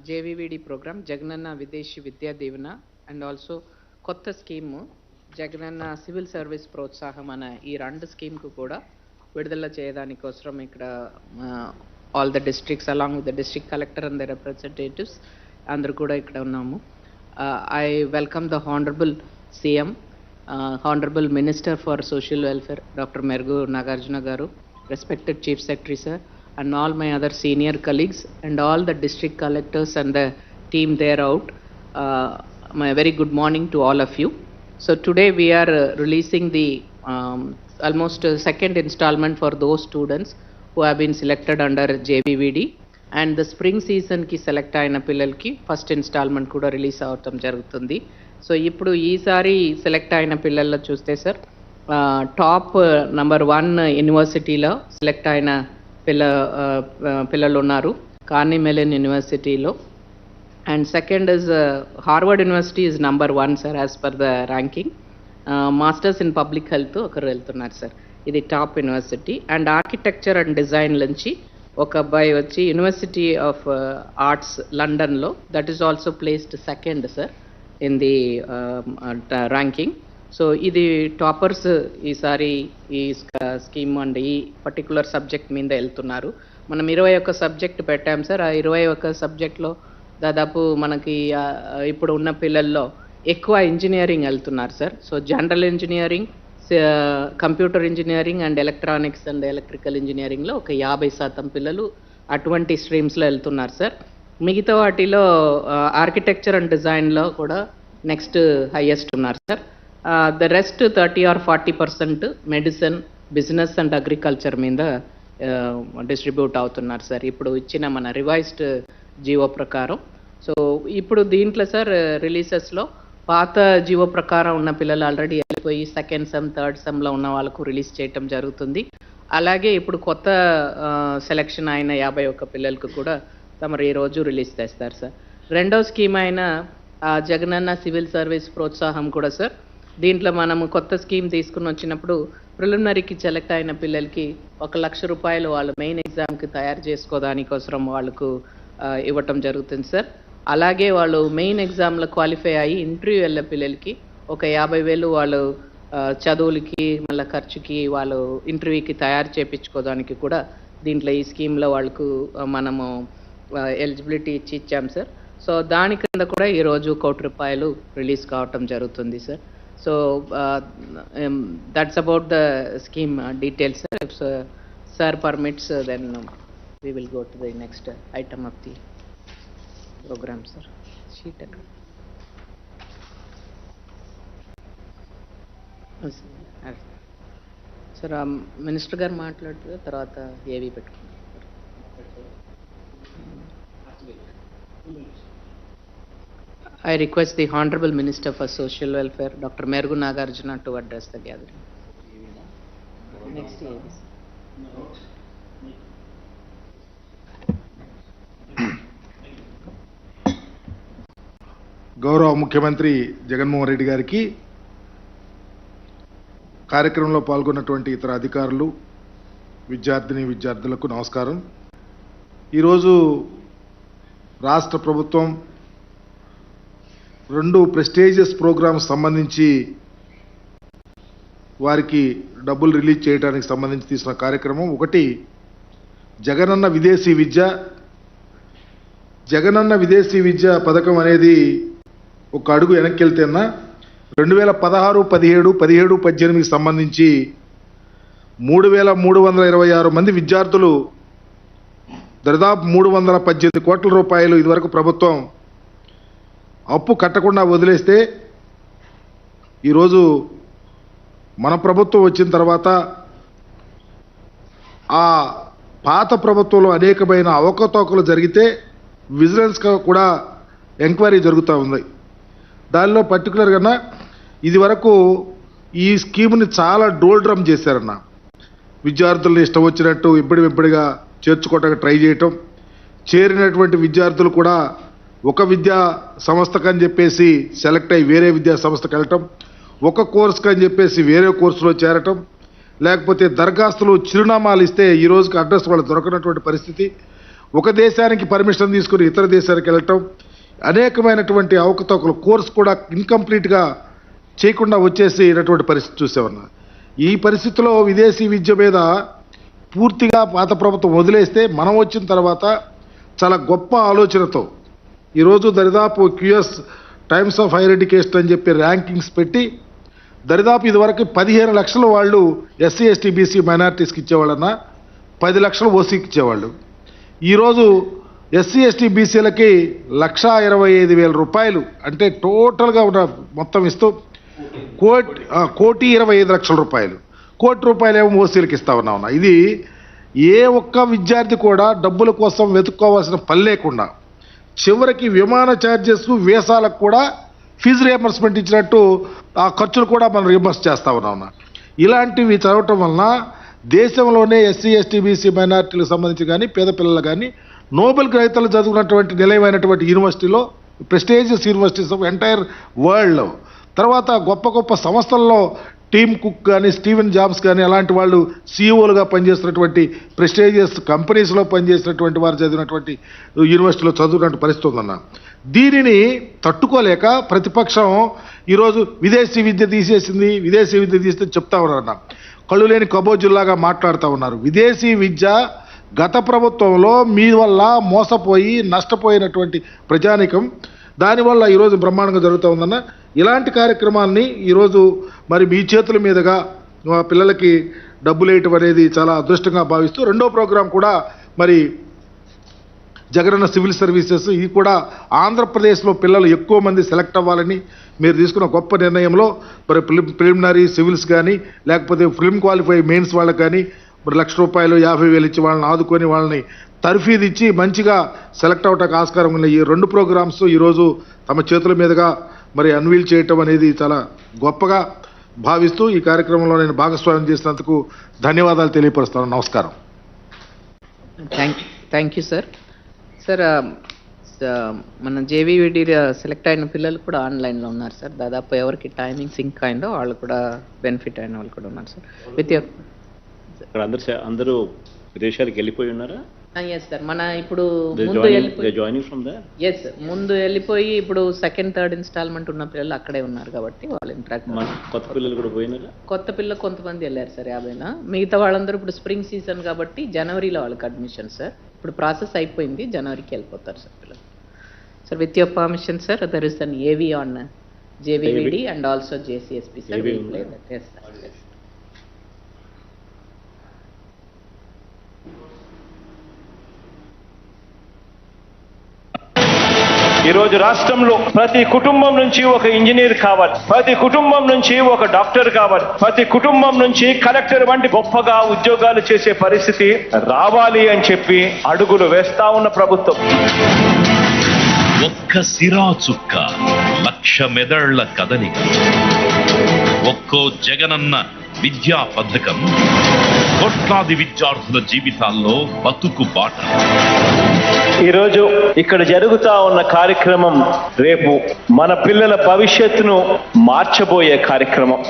JVVD program, Jagananna Videshi Vidya Devana, and also కొత్త scheme Jagananna civil service ప్రోత్సాహం అనే ఈ రెండు స్కీమ్కు కూడా విడుదల చేయడానికోసం ఇక్కడ all the districts along with the district collector and the representatives అందరూ కూడా ఇక్కడ ఉన్నాము. I welcome the honourable CM, honourable minister for social welfare doctor మెరుగు నాగార్జున గారు, respected chief secretary sir, and all my other senior colleagues and all the district collectors and the team there out. My very good morning to all of you. So today we are releasing the almost second installment for those students who have been selected under JVVD, and the spring season ki select ayina pillalki first installment kuda release avatam jarugutundi. So ippudu eesari select ayina pillalla chuste sir, top number 1 university lo select ayina పిల్లలు ఉన్నారు Carney melon యూనివర్సిటీలో, and second is Harvard university is number 1 sir as per the ranking. Masters in public health ఒకరు వెళ్తున్నారు sir, ఇది top university. And architecture and design నుంచి ఒక అబ్బాయి వచ్చి యూనివర్సిటీ ఆఫ్ ఆర్ట్స్ లండన్లో, that is also placed second sir in the ranking. So ఇది toppers ఈసారి ఈ స్కీమ్ అండ్ ఈ పర్టికులర్ సబ్జెక్ట్ మీద వెళ్తున్నారు. మనం 21 సబ్జెక్ట్ పెట్టాం సార్. ఆ 21 సబ్జెక్ట్లో దాదాపు మనకి ఇప్పుడు ఉన్న పిల్లల్లో ఎక్కువ ఇంజనీరింగ్ వెళ్తున్నారు sir. So general engineering, computer engineering and electronics and electrical ఇంజనీరింగ్లో ఒక 50% పిల్లలు అటువంటి స్ట్రీమ్స్లో వెళ్తున్నారు సార్. మిగతా వాటిలో ఆర్కిటెక్చర్ అండ్ డిజైన్లో కూడా నెక్స్ట్ హైయెస్ట్ ఉన్నారు sir. The rest 30 or 40% medicine, business and agriculture మీద డిస్ట్రిబ్యూట్ అవుతున్నారు సార్ ఇప్పుడు ఇచ్చిన మన రివైజ్డ్ జీవో ప్రకారం. సో ఇప్పుడు దీంట్లో సార్ రిలీజెస్లో పాత జీవో ప్రకారం ఉన్న పిల్లలు ఆల్రెడీ వెళ్ళిపోయి సెకండ్ సెమ్, థర్డ్ సెమ్లో ఉన్న వాళ్ళకు రిలీజ్ చేయటం జరుగుతుంది. అలాగే ఇప్పుడు కొత్త సెలెక్షన్ అయిన 51 పిల్లలకు కూడా తమరు ఈరోజు రిలీజ్ చేస్తారు సార్. రెండో స్కీమ్ అయిన జగనన్న సివిల్ సర్వీస్ ప్రోత్సాహం కూడా సార్, దీంట్లో మనము కొత్త స్కీమ్ తీసుకుని వచ్చినప్పుడు ప్రిలిమినరీకి సెలెక్ట్ అయిన పిల్లలకి 1 లక్ష రూపాయలు వాళ్ళు మెయిన్ ఎగ్జామ్కి తయారు చేసుకోవడానికోసం వాళ్ళకు ఇవ్వటం జరుగుతుంది సార్. అలాగే వాళ్ళు మెయిన్ ఎగ్జామ్లో క్వాలిఫై అయ్యి ఇంటర్వ్యూ వెళ్ళే పిల్లలకి ఒక 50,000 వాళ్ళు చదువులకి మళ్ళీ ఖర్చుకి వాళ్ళు ఇంటర్వ్యూకి తయారు చేయించుకోవడానికి కూడా దీంట్లో ఈ స్కీమ్లో వాళ్ళకు మనము ఎలిజిబిలిటీ ఇచ్చాం సార్. సో దాని కింద కూడా ఈరోజు 1 కోటి రూపాయలు రిలీజ్ కావటం జరుగుతుంది sir. So that's about the scheme details sir. If sir permits, then we will go to the next item of the program sir. Sheet sir, minister garu maatladutu tarvata ఏవి పెట్టుకుంటారు. I request the Honorable Minister for Social Welfare, Dr. Merugu Nagarjuna, to address the gathering. Next year. గౌరవ ముఖ్యమంత్రి జగన్మోహన్ రెడ్డి గారికి, కార్యక్రమంలో పాల్గొన్నటువంటి ఇతర అధికారులు, విద్యార్థులకు నమస్కారం. ఈరోజు రాష్ట్ర ప్రభుత్వం 2 ప్రెస్టీజియస్ ప్రోగ్రామ్స్ సంబంధించి వారికి డబ్బులు రిలీజ్ చేయడానికి సంబంధించి తీసుకున్న కార్యక్రమం. ఒకటి జగనన్న విదేశీ విద్య. జగనన్న విదేశీ విద్య పథకం అనేది ఒక అడుగు వెనక్కి వెళ్తేనా 2016, 17, 17, 18 సంబంధించి 3,326 మంది విద్యార్థులు దాదాపు 318 కోట్ల రూపాయలు ఇదివరకు ప్రభుత్వం అప్పు కట్టకుండా వదిలేస్తే, ఈరోజు మన ప్రభుత్వం వచ్చిన తర్వాత ఆ పాత ప్రభుత్వంలో అనేకమైన అవకతవకలు జరిగితే విజిలెన్స్ కూడా ఎంక్వైరీ జరుగుతూ ఉంది. దానిలో పర్టికులర్గా ఇదివరకు ఈ స్కీమ్ని చాలా డోల్ డ్రమ్ చేశారన్న. విద్యార్థులను ఇష్టం వచ్చినట్టు ఇబ్బడిగా చేర్చుకోవడానికి ట్రై చేయటం, చేరినటువంటి విద్యార్థులు కూడా ఒక విద్యా సంస్థకు అని చెప్పేసి సెలెక్ట్ అయ్యి వేరే విద్యా సంస్థకు వెళ్ళటం, ఒక కోర్సుకు అని చెప్పేసి వేరే కోర్సులో చేరటం, లేకపోతే దరఖాస్తులు చిరునామాలు ఇస్తే ఈ రోజుకి అడ్రస్ వాళ్ళు దొరకనటువంటి పరిస్థితి. ఒక దేశానికి పర్మిషన్ తీసుకుని ఇతర దేశానికి వెళ్ళటం, అనేకమైనటువంటి అవకతవకలు, కోర్స్ కూడా ఇన్కంప్లీట్గా చేయకుండా వచ్చేసినటువంటి పరిస్థితి చూసామన్నా. ఈ పరిస్థితిలో విదేశీ విద్య మీద పూర్తిగా పాత ప్రభుత్వం వదిలేస్తే, మనం వచ్చిన తర్వాత చాలా గొప్ప ఆలోచనతో ఈరోజు దరిదాపు QS times of higher education అని చెప్పి ర్యాంకింగ్స్ పెట్టి దరిదాపు ఇదివరకు 15 లక్షల వాళ్ళు ఎస్సీ ఎస్టీ బీసీ మైనారిటీస్కి ఇచ్చేవాళ్ళన్నా 10 లక్షలు ఓసీకి ఇచ్చేవాళ్ళు. ఈరోజు ఎస్సీ ఎస్టీ బీసీలకి 1,25,000 రూపాయలు అంటే టోటల్గా ఉన్న మొత్తం ఇస్తూ 1,25,00,000 రూపాయలు, 1,00,00,000 రూపాయలు ఏమో ఓసీలకు ఇస్తా ఉన్నామన్నా. ఇది ఏ ఒక్క విద్యార్థి కూడా డబ్బుల కోసం వెతుక్కోవాల్సిన పని లేకుండా చివరికి విమాన ఛార్జెస్, వీసాలకు కూడా ఫీజు రియంబర్స్మెంట్ ఇచ్చినట్టు ఆ ఖర్చులు కూడా మనం రియంబర్స్ చేస్తా ఉన్నాం. ఇలాంటివి చదవటం వలన దేశంలోనే ఎస్సీ ఎస్టీ బీసీ మైనారిటీలకు సంబంధించి కానీ పేద పిల్లలు కానీ నోబెల్ గ్రహీతలు చదువుకున్నటువంటి నిలయమైనటువంటి యూనివర్సిటీలో, ప్రెస్టీజియస్ యూనివర్సిటీస్ ఆఫ్ ఎంటైర్ వరల్డ్లో, తర్వాత గొప్ప గొప్ప సంస్థల్లో టీమ్ కుక్ కానీ స్టీవెన్ జాబ్స్ కానీ అలాంటి వాళ్ళు సీఈఓలుగా పనిచేస్తున్నటువంటి ప్రెస్టీజియస్ కంపెనీస్లో పనిచేసినటువంటి వారు చదివినటువంటి యూనివర్సిటీలో చదువుకున్న పరిస్థితి ఉందన్న. దీనిని తట్టుకోలేక ప్రతిపక్షం ఈరోజు విదేశీ విద్య తీసేసింది, విదేశీ విద్య తీస్తే చెప్తా ఉన్నారన్న. కళ్ళు లేని కబోజుల్లాగా మాట్లాడుతూ ఉన్నారు. విదేశీ విద్య గత ప్రభుత్వంలో మీ వల్ల మోసపోయి నష్టపోయినటువంటి ప్రజానికం, దానివల్ల ఈరోజు బ్రహ్మాండంగా జరుగుతూ ఉందన్న. ఇలాంటి కార్యక్రమాన్ని ఈరోజు మరి మీ చేతుల మీదుగా పిల్లలకి డబ్బులు వేయటం అనేది చాలా అదృష్టంగా భావిస్తూ, రెండో ప్రోగ్రాం కూడా మరి జగనన్న సివిల్ సర్వీసెస్, ఇది కూడా ఆంధ్రప్రదేశ్లో పిల్లలు ఎక్కువ మంది సెలెక్ట్ అవ్వాలని మీరు తీసుకున్న గొప్ప నిర్ణయంలో మరి ప్రిలిమినరీ సివిల్స్ కానీ లేకపోతే ఫిల్మ్ క్వాలిఫై మెయిన్స్ వాళ్ళకి కానీ మరి ₹1,00,000 50,000 ఇచ్చి వాళ్ళని ఆదుకొని వాళ్ళని తర్ఫీదు ఇచ్చి మంచిగా సెలెక్ట్ అవటానికి ఆస్కారం ఉన్న ఈ 2 ప్రోగ్రామ్స్ ఈరోజు తమ చేతుల మీదుగా మరి అన్వీల్ చేయటం అనేది చాలా గొప్పగా భావిస్తూ ఈ కార్యక్రమంలో నేను భాగస్వామ్యం చేసినందుకు ధన్యవాదాలు తెలియపరుస్తాను. నమస్కారం. Thank you sir. సార్, మన జేవీవిడి సెలెక్ట్ అయిన పిల్లలు కూడా ఆన్లైన్లో ఉన్నారు సార్. దాదాపు ఎవరికి టైమింగ్ సింక్ అయిందో వాళ్ళు కూడా బెనిఫిట్ అయిన వాళ్ళు కూడా ఉన్నారు సార్. అందరూ విదేశాలకు వెళ్ళిపోయి ఉన్నారా? Yes sir. మన ఇప్పుడు ముందు వెళ్ళిపోయి ఇప్పుడు సెకండ్ థర్డ్ ఇన్స్టాల్మెంట్ ఉన్న పిల్లలు అక్కడే ఉన్నారు కాబట్టి వాళ్ళు ఇంటరాక్ట్. కొత్త పిల్లలు కూడా పోయినారా? కొత్త పిల్లలు కొంతమంది వెళ్ళారు సార్, 50. మిగతా వాళ్ళందరూ ఇప్పుడు స్ప్రింగ్ సీజన్ కాబట్టి జనవరిలో వాళ్ళకి అడ్మిషన్ సార్. ఇప్పుడు ప్రాసెస్ అయిపోయింది, జనవరికి వెళ్ళిపోతారు సార్ పిల్లలు. Sir, with your permission sir, there is an AV on JVVD and also JCSP sir. We will play that. Yes sir. Yes. ఈరోజు రాష్ట్రంలో ప్రతి కుటుంబం నుంచి ఒక ఇంజనీర్ కావాలి, ప్రతి కుటుంబం నుంచి ఒక డాక్టర్ కావాలి, ప్రతి కుటుంబం నుంచి కలెక్టర్ వంటి గొప్పగా ఉద్యోగాలు చేసే పరిస్థితి రావాలి అని చెప్పి అడుగులు వేస్తా ఉన్న ప్రభుత్వం. ఒక్క సిరా చుక్క 1,00,000 మెదళ్ల కదలిక, ఒక్కో జగనన్న విద్యా పథకం కోట్లాది విద్యార్థుల జీవితాల్లో బతుకు బాట. ఈరోజు ఇక్కడ జరుగుతా ఉన్న కార్యక్రమం రేపు మన పిల్లల భవిష్యత్తును మార్చబోయే కార్యక్రమం.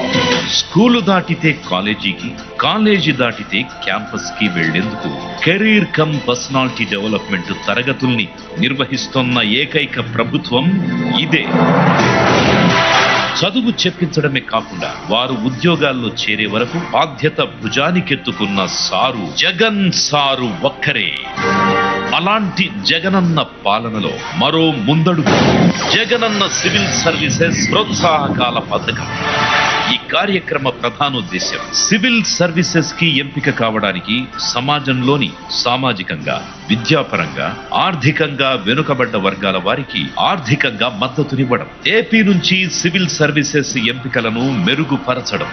స్కూలు దాటితే కాలేజీకి, కాలేజీ దాటితే క్యాంపస్ కి వెళ్లేందుకు కెరీర్ కమ్ పర్సనాలిటీ డెవలప్మెంట్ తరగతుల్ని నిర్వహిస్తున్న ఏకైక ప్రభుత్వం ఇదే. చదువు చెప్పించడమే కాకుండా వారు ఉద్యోగాల్లో చేరే వరకు బాధ్యత భుజానికెత్తుకున్న సారు జగన్ సారు ఒక్కరే. అలాంటి జగనన్న పాలనలో మరో ముందడుగు జగనన్న సివిల్ సర్వీసెస్ ప్రోత్సాహకాల పథకం. ఈ కార్యక్రమ ప్రధానోద్దేశం సివిల్ సర్వీసెస్ కి ఎంపిక కావడానికి సమాజంలోని సామాజికంగా, విద్యాపరంగా, ఆర్థికంగా వెనుకబడ్డ వర్గాల వారికి ఆర్థికంగా మద్దతునివ్వడం. ఏపీ నుంచి సివిల్ సర్వీసెస్ ఎంపికలను మెరుగుపరచడం.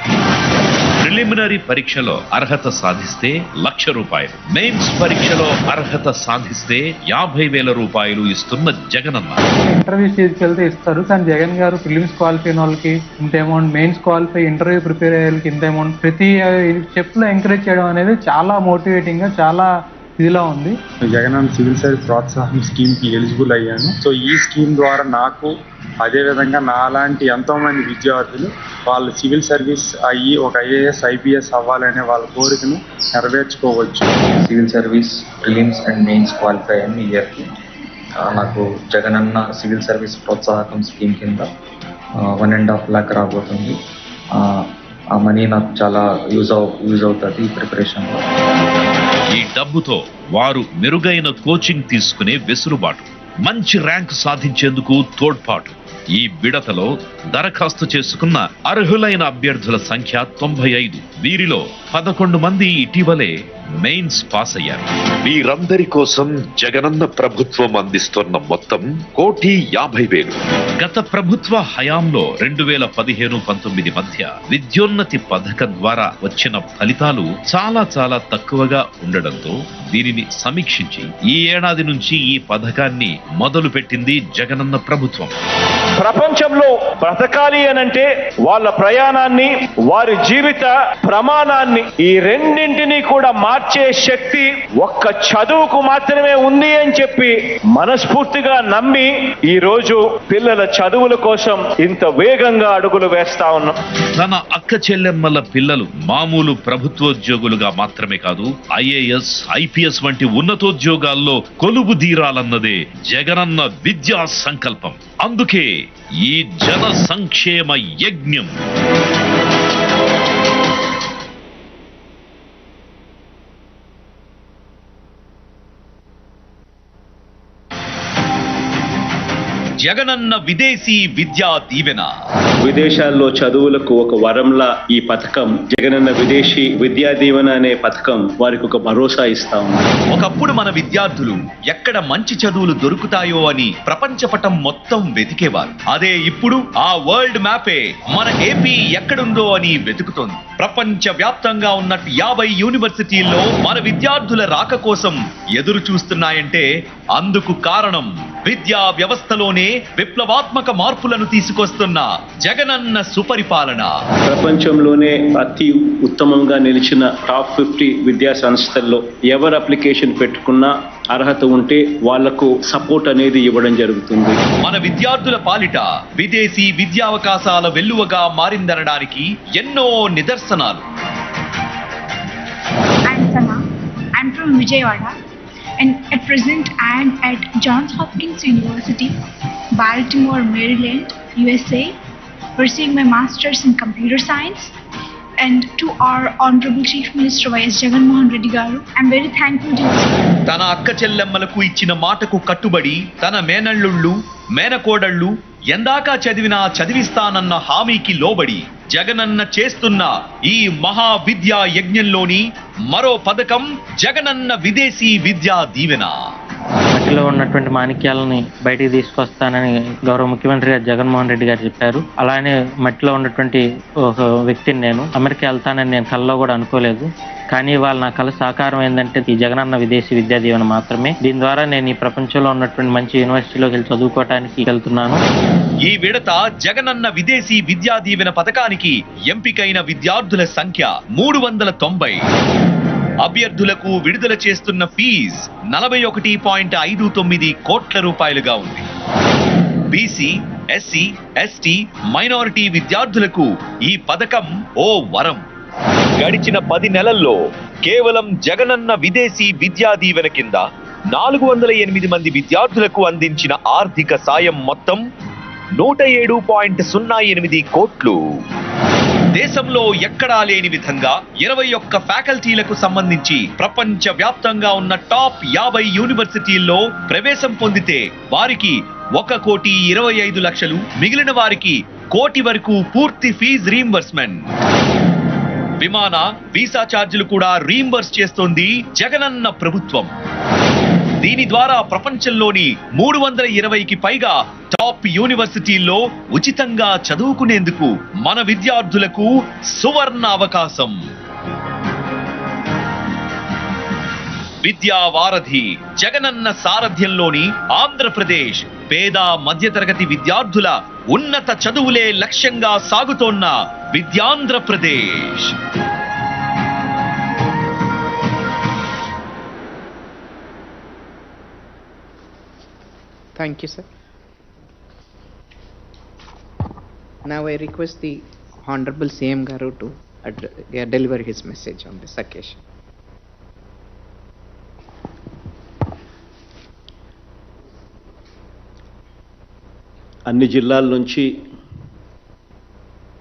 ప్రిలిమినరీ పరీక్షలో అర్హత సాధిస్తే ₹1,00,000, మెయిన్స్ పరీక్షలో అర్హత సాధిస్తే ₹50,000 ఇస్తున్న జగనన్న. ఇంటర్వ్యూ తీసుకెళ్తే ఇస్తారు, కానీ జగన్ గారు ప్రిలిమ్స్ క్వాలిఫై అయిన వాళ్ళకి ఇంత amount, mains qualify interview prepare అయ్యే వాళ్ళకి ఇంత అమౌంట్, ప్రతి స్టెప్ లో ఎంకరేజ్ చేయడం అనేది చాలా మోటివేటింగ్ గా, చాలా ఇదిలా ఉంది. జగనన్న సివిల్ సర్వీస్ ప్రోత్సాహం స్కీమ్కి ఎలిజిబుల్ అయ్యాను. సో ఈ స్కీమ్ ద్వారా నాకు అదేవిధంగా నాలాంటి ఎంతోమంది విద్యార్థులు వాళ్ళు సివిల్ సర్వీస్ అయ్యి ఒక ఐఏఎస్ ఐపీఎస్ అవ్వాలనే వాళ్ళ కోరికను నెరవేర్చుకోవచ్చు. Civil service prelims and mains qualify అయిన ఇయర్కి నాకు జగనన్న సివిల్ సర్వీస్ ప్రోత్సాహకం స్కీమ్ కింద 1.5 lakh రాబోతుంది. ఆ మనీ నాకు చాలా యూజ్ అవుతుంది ఈ ప్రిపరేషన్లో. ఈ డబ్బుతో వారు మెరుగైన కోచింగ్ తీసుకునే వెసులుబాటు, మంచి ర్యాంక్ సాధించేందుకు తోడ్పాటు. ఈ విడతలో దరఖాస్తు చేసుకున్న అర్హులైన అభ్యర్థుల సంఖ్య 95. వీరిలో 11 మంది ఇటీవలే మెయిన్స్ పాస్ అయ్యారు. వీరందరి కోసం జగనన్న ప్రభుత్వం అందిస్తున్న మొత్తం 1,50,000. గత ప్రభుత్వ హయాంలో 2015-19 మధ్య విద్యోన్నతి పథకం ద్వారా వచ్చిన ఫలితాలు చాలా తక్కువగా ఉండడంతో దీనిని సమీక్షించి ఈ ఏడాది నుంచి ఈ పథకాన్ని మొదలు పెట్టింది జగనన్న ప్రభుత్వం. ప్రపంచంలో బ్రతకాలి అనంటే వాళ్ళ ప్రయాణాన్ని, వారి జీవిత ప్రమాణాన్ని, ఈ రెండింటినీ కూడా మార్చే శక్తి ఒక్క చదువుకు మాత్రమే ఉంది అని చెప్పి మనస్ఫూర్తిగా నమ్మి ఈ రోజు పిల్లల చదువుల కోసం ఇంత వేగంగా అడుగులు వేస్తా ఉన్నాం. తన అక్క చెల్లెమ్మల పిల్లలు మామూలు ప్రభుత్వోద్యోగులుగా మాత్రమే కాదు, ఐఏఎస్ ఐపీఎస్ వంటి ఉన్నతోద్యోగాల్లో కొలువు తీరాలన్నదే జగనన్న విద్యా సంకల్పం. అందుకే ఈ జన సంక్షేమ యజ్ఞం. జగనన్న విదేశీ విద్యా దీవెన. విదేశాల్లో చదువులకు ఒక వరంలా ఈ పథకం జగనన్న విదేశీ విద్యా దీవెన అనే పథకం వారికి ఒక భరోసా ఇస్తా ఉంది. ఒకప్పుడు మన విద్యార్థులు ఎక్కడ మంచి చదువులు దొరుకుతాయో అని ప్రపంచపటం మొత్తం వెతికేవారు. అదే ఇప్పుడు ఆ వరల్డ్ మ్యాపే మన ఏపీ ఎక్కడుందో అని వెతుకుతోంది. ప్రపంచ వ్యాప్తంగా ఉన్న 50 యూనివర్సిటీల్లో మన విద్యార్థుల రాక కోసం ఎదురు చూస్తున్నాయంటే అందుకు కారణం విద్యా వ్యవస్థలోనే విప్లవాత్మక మార్పులను తీసుకొస్తున్న జగనన్న సుపరిపాలన. ప్రపంచంలోనే అతి ఉత్తమంగా నిలిచిన టాప్ 50 విద్యా సంస్థల్లో ఎవరు అప్లికేషన్ పెట్టుకున్నా అర్హత ఉంటే వాళ్లకు సపోర్ట్ అనేది ఇవ్వడం జరుగుతుంది. మన విద్యార్థుల పాలిట విదేశీ విద్యావకాశాల వెల్లువగా మారిందనడానికి ఎన్నో నిదర్శనాలు. I'm from Vijayawada and at present I am at Johns Hopkins University, Baltimore, Maryland, USA, pursuing my master's in computer science. And to our Honorable Chief Minister Y.S. Jagan Mohan Reddy garu, I am very thankful to you. తన అక్క చెల్లెమ్మలకు ఇచ్చిన మాటకు కట్టుబడి తన మేనల్లుళ్ళు మేనకోడళ్ళు ఎందాకా చదివినా చదివిస్తానన్న హామీకి లోబడి జగనన్న చేస్తున్న ఈ మహా విద్యా యజ్ఞంలోని మరో పథకం జగనన్న విదేశీ విద్యా దీవెన. మట్టిలో ఉన్నటువంటి మాణిక్యాలని బయటికి తీసుకొస్తానని గౌరవ ముఖ్యమంత్రి గారు జగన్మోహన్ రెడ్డి గారు చెప్పారు. అలానే మట్టిలో ఉన్నటువంటి ఒక వ్యక్తిని నేను అమెరికా వెళ్తానని నేను కల్లో కూడా అనుకోలేదు. కానీ ఇవాళ నా కళ సాకారం ఏంటంటే ఈ జగనన్న విదేశీ విద్యా దీవెన మాత్రమే. దీని ద్వారా నేను ఈ ప్రపంచంలో ఉన్నటువంటి మంచి యూనివర్సిటీలోకి వెళ్ళి చదువుకోవడానికి వెళ్తున్నాను. ఈ విడత జగనన్న విదేశీ విద్యా దీవెన పథకానికి ఎంపికైన విద్యార్థుల సంఖ్య 390. అభ్యర్థులకు విడుదల చేస్తున్న ఫీజు 41.59 కోట్ల రూపాయలుగా ఉంది. బీసీ, ఎస్సీ, ఎస్టీ, మైనారిటీ విద్యార్థులకు ఈ పథకం ఓ వరం. గడిచిన 10 నెలల్లో కేవలం జగనన్న విదేశీ విద్యా దీవెన కింద 408 మంది విద్యార్థులకు అందించిన ఆర్థిక సాయం మొత్తం 107.08 కోట్లు. దేశంలో ఎక్కడా లేని విధంగా 21 ఫ్యాకల్టీలకు సంబంధించి ప్రపంచ వ్యాప్తంగా ఉన్న టాప్ 50 యూనివర్సిటీల్లో ప్రవేశం పొందితే వారికి 1,25,00,000, మిగిలిన వారికి 1 కోటి వరకు పూర్తి ఫీజు రీయింబర్స్మెంట్. విమాన వీసా ఛార్జీలు కూడా రీయింబర్స్ చేస్తోంది జగనన్న ప్రభుత్వం. దీని ద్వారా ప్రపంచంలోని 320కి పైగా టాప్ యూనివర్సిటీల్లో ఉచితంగా చదువుకునేందుకు మన విద్యార్థులకు సువర్ణ అవకాశం. విద్యా వారధి జగనన్న సారథ్యంలోని ఆంధ్రప్రదేశ్ పేద మధ్యతరగతి విద్యార్థుల ఉన్నత చదువులే లక్ష్యంగా సాగుతోన్న విద్యాంధ్రప్రదేశ్. Thank you, sir. Now I request the Honorable CM Garu to deliver his message on this occasion. అన్ని జిల్లాల నుంచి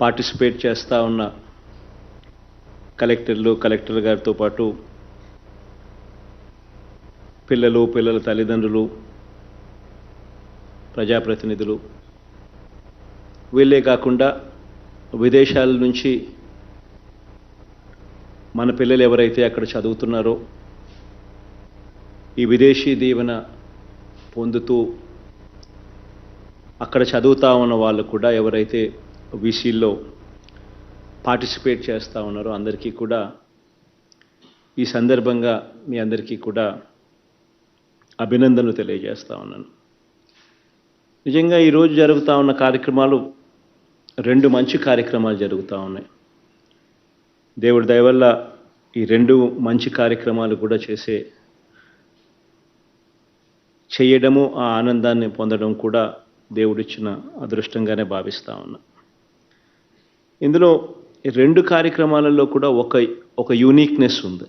పార్టిసిపేట్ చేస్తూ ఉన్న కలెక్టర్ గారితో పాటు పిల్లల తల్లిదండ్రులు, ప్రజాప్రతినిధులు, వీళ్ళే కాకుండా విదేశాల నుంచి మన పిల్లలు ఎవరైతే అక్కడ చదువుతున్నారో ఈ విదేశీ దీవెన పొందుతూ అక్కడ చదువుతూ ఉన్న వాళ్ళు కూడా ఎవరైతే వీసీల్లో పార్టిసిపేట్ చేస్తూ ఉన్నారో అందరికీ కూడా ఈ సందర్భంగా మీ అందరికీ కూడా అభినందనలు తెలియజేస్తూ ఉన్నాను. నిజంగా ఈరోజు జరుగుతూ ఉన్న కార్యక్రమాలు 2 మంచి కార్యక్రమాలు జరుగుతూ ఉన్నాయి. దేవుడి దయ వల్ల ఈ 2 మంచి కార్యక్రమాలు కూడా చేయడము, ఆ ఆనందాన్ని పొందడం కూడా దేవుడిచ్చిన అదృష్టంగానే భావిస్తూ ఉన్నా. ఇందులో 2 కార్యక్రమాలలో కూడా ఒక యూనిక్నెస్ ఉంది.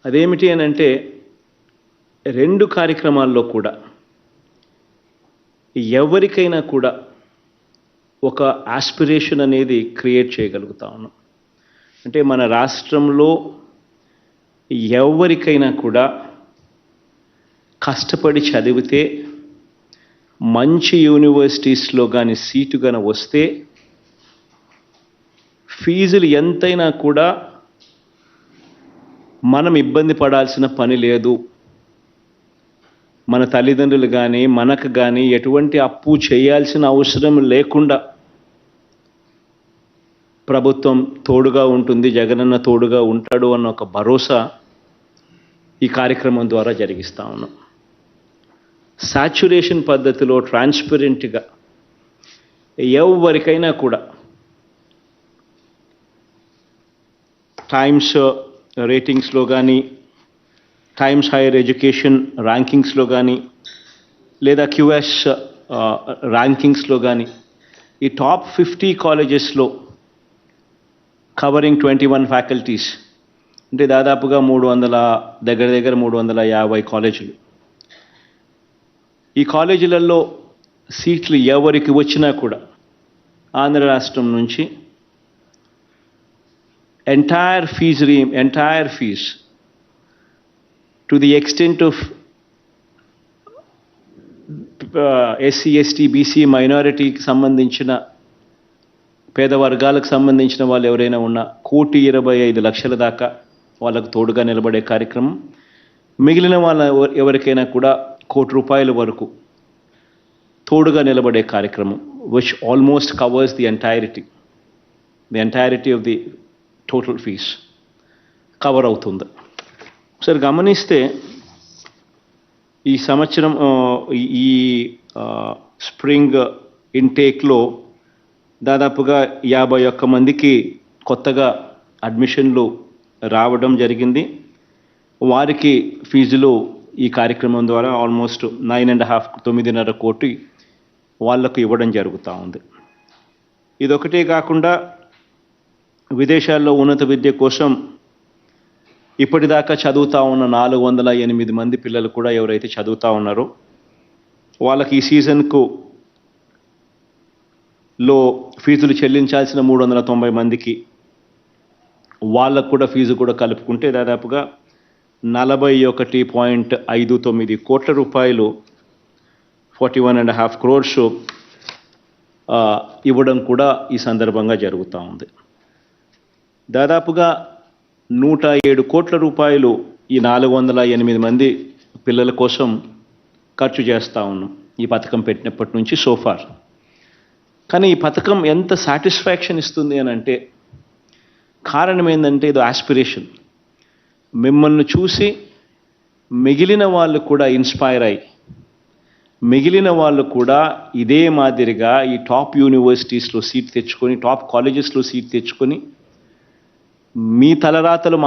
అదేమిటి అని అంటే 2 కార్యక్రమాల్లో కూడా ఎవరికైనా కూడా ఒక ఆస్పిరేషన్ అనేది క్రియేట్ చేయగలుగుతా ఉన్నాం. అంటే మన రాష్ట్రంలో ఎవరికైనా కూడా కష్టపడి చదివితే మంచి యూనివర్సిటీస్లో కానీ సీటు కానీ వస్తే ఫీజులు ఎంతైనా కూడా మనం ఇబ్బంది పడాల్సిన పని లేదు. మన తల్లిదండ్రులు కానీ మనకు కానీ ఎటువంటి అప్పు చేయాల్సిన అవసరం లేకుండా ప్రభుత్వం తోడుగా ఉంటుంది, జగనన్న తోడుగా ఉంటాడు అన్న ఒక భరోసా ఈ కార్యక్రమం ద్వారా జరిగిస్తా ఉన్నాం. సాచ్యురేషన్ పద్ధతిలో ట్రాన్స్పరెంట్గా ఎవరికైనా కూడా టైమ్స్ రేటింగ్స్లో కానీ, టైమ్స్ హైయర్ ఎడ్యుకేషన్ ర్యాంకింగ్స్లో కానీ, లేదా QS ర్యాంకింగ్స్లో కానీ ఈ టాప్ 50 కాలేజెస్లో కవరింగ్ 21 ఫ్యాకల్టీస్, అంటే దాదాపుగా 350 కాలేజీలు. ఈ కాలేజీలలో సీట్లు ఎవరికి వచ్చినా కూడా ఆంధ్ర రాష్ట్రం నుంచి entire fees to the extent of SC, ST, BC మైనారిటీకి సంబంధించిన పేద వర్గాలకు సంబంధించిన వాళ్ళు ఎవరైనా ఉన్నా 1,25,00,000 దాకా వాళ్ళకు తోడుగా నిలబడే కార్యక్రమం. మిగిలిన వాళ్ళ ఎవరికైనా కూడా ₹1,00,00,000 వరకు తోడుగా నిలబడే కార్యక్రమం, which almost covers the entirety of the total fees cover అవుతుంది. ఒకసారి గమనిస్తే ఈ సంవత్సరం ఈ స్ప్రింగ్ ఇంటేక్లో దాదాపుగా 51 మందికి కొత్తగా అడ్మిషన్లు రావడం జరిగింది. వారికి ఫీజులు ఈ కార్యక్రమం ద్వారా ఆల్మోస్ట్ 9.5 కోటి వాళ్లకు ఇవ్వడం జరుగుతూ ఉంది. ఇదొకటే కాకుండా విదేశాల్లో ఉన్నత విద్య కోసం ఇప్పటిదాకా చదువుతూ ఉన్న 408 మంది పిల్లలు కూడా ఎవరైతే చదువుతూ ఉన్నారో వాళ్ళకి ఈ సీజన్కు లో ఫీజులు చెల్లించాల్సిన 390 మందికి వాళ్ళకు కూడా ఫీజు కూడా కలుపుకుంటే దాదాపుగా 41.59 కోట్ల రూపాయలు, 41.5 crores ఇవ్వడం కూడా ఈ సందర్భంగా జరుగుతూ ఉంది. దాదాపుగా 107 కోట్ల రూపాయలు ఈ 408 మంది పిల్లల కోసం ఖర్చు చేస్తూ ఉన్నాం ఈ పథకం పెట్టినప్పటి నుంచి సోఫార్. కానీ ఈ పథకం ఎంత సాటిస్ఫాక్షన్ ఇస్తుంది అని అంటే కారణం ఏంటంటే ఇది ఆస్పిరేషన్. మిమ్మల్ని చూసి మిగిలిన వాళ్ళు కూడా ఇన్స్పైర్ అయ్యి మిగిలిన వాళ్ళు కూడా ఇదే మాదిరిగా ఈ టాప్ యూనివర్సిటీస్లో సీట్ తెచ్చుకొని, టాప్ కాలేజెస్లో సీట్ తెచ్చుకొని మీ తలరాతలు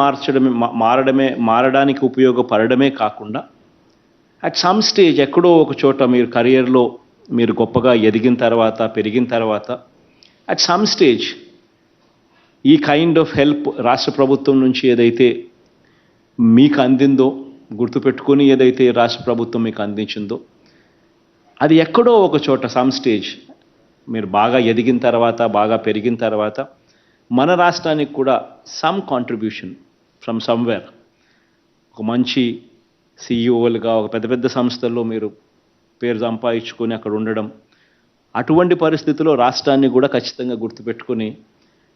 మారడానికి ఉపయోగపడమే కాకుండా అట్ సమ్ స్టేజ్ ఎక్కడో ఒక చోట మీరు కెరియర్లో మీరు గొప్పగా ఎదిగిన తర్వాత పెరిగిన తర్వాత అట్ సమ్ స్టేజ్ ఈ కైండ్ ఆఫ్ హెల్ప్ రాష్ట్ర ప్రభుత్వం నుంచి ఏదైతే మీకు అందిందో గుర్తుపెట్టుకొని ఏదైతే రాష్ట్ర ప్రభుత్వం మీకు అందించిందో అది ఎక్కడో ఒక చోట సమ్ స్టేజ్ మీరు బాగా ఎదిగిన తర్వాత బాగా పెరిగిన తర్వాత మన రాష్ట్రానికి కూడా సమ్ కాంట్రిబ్యూషన్ ఫ్రమ్ సమ్వేర్ ఒక మంచి సిఇఓలుగా ఒక పెద్ద పెద్ద సంస్థల్లో మీరు పేరు సంపాదించుకొని అక్కడ ఉండడం, అటువంటి పరిస్థితుల్లో రాష్ట్రాన్ని కూడా ఖచ్చితంగా గుర్తుపెట్టుకొని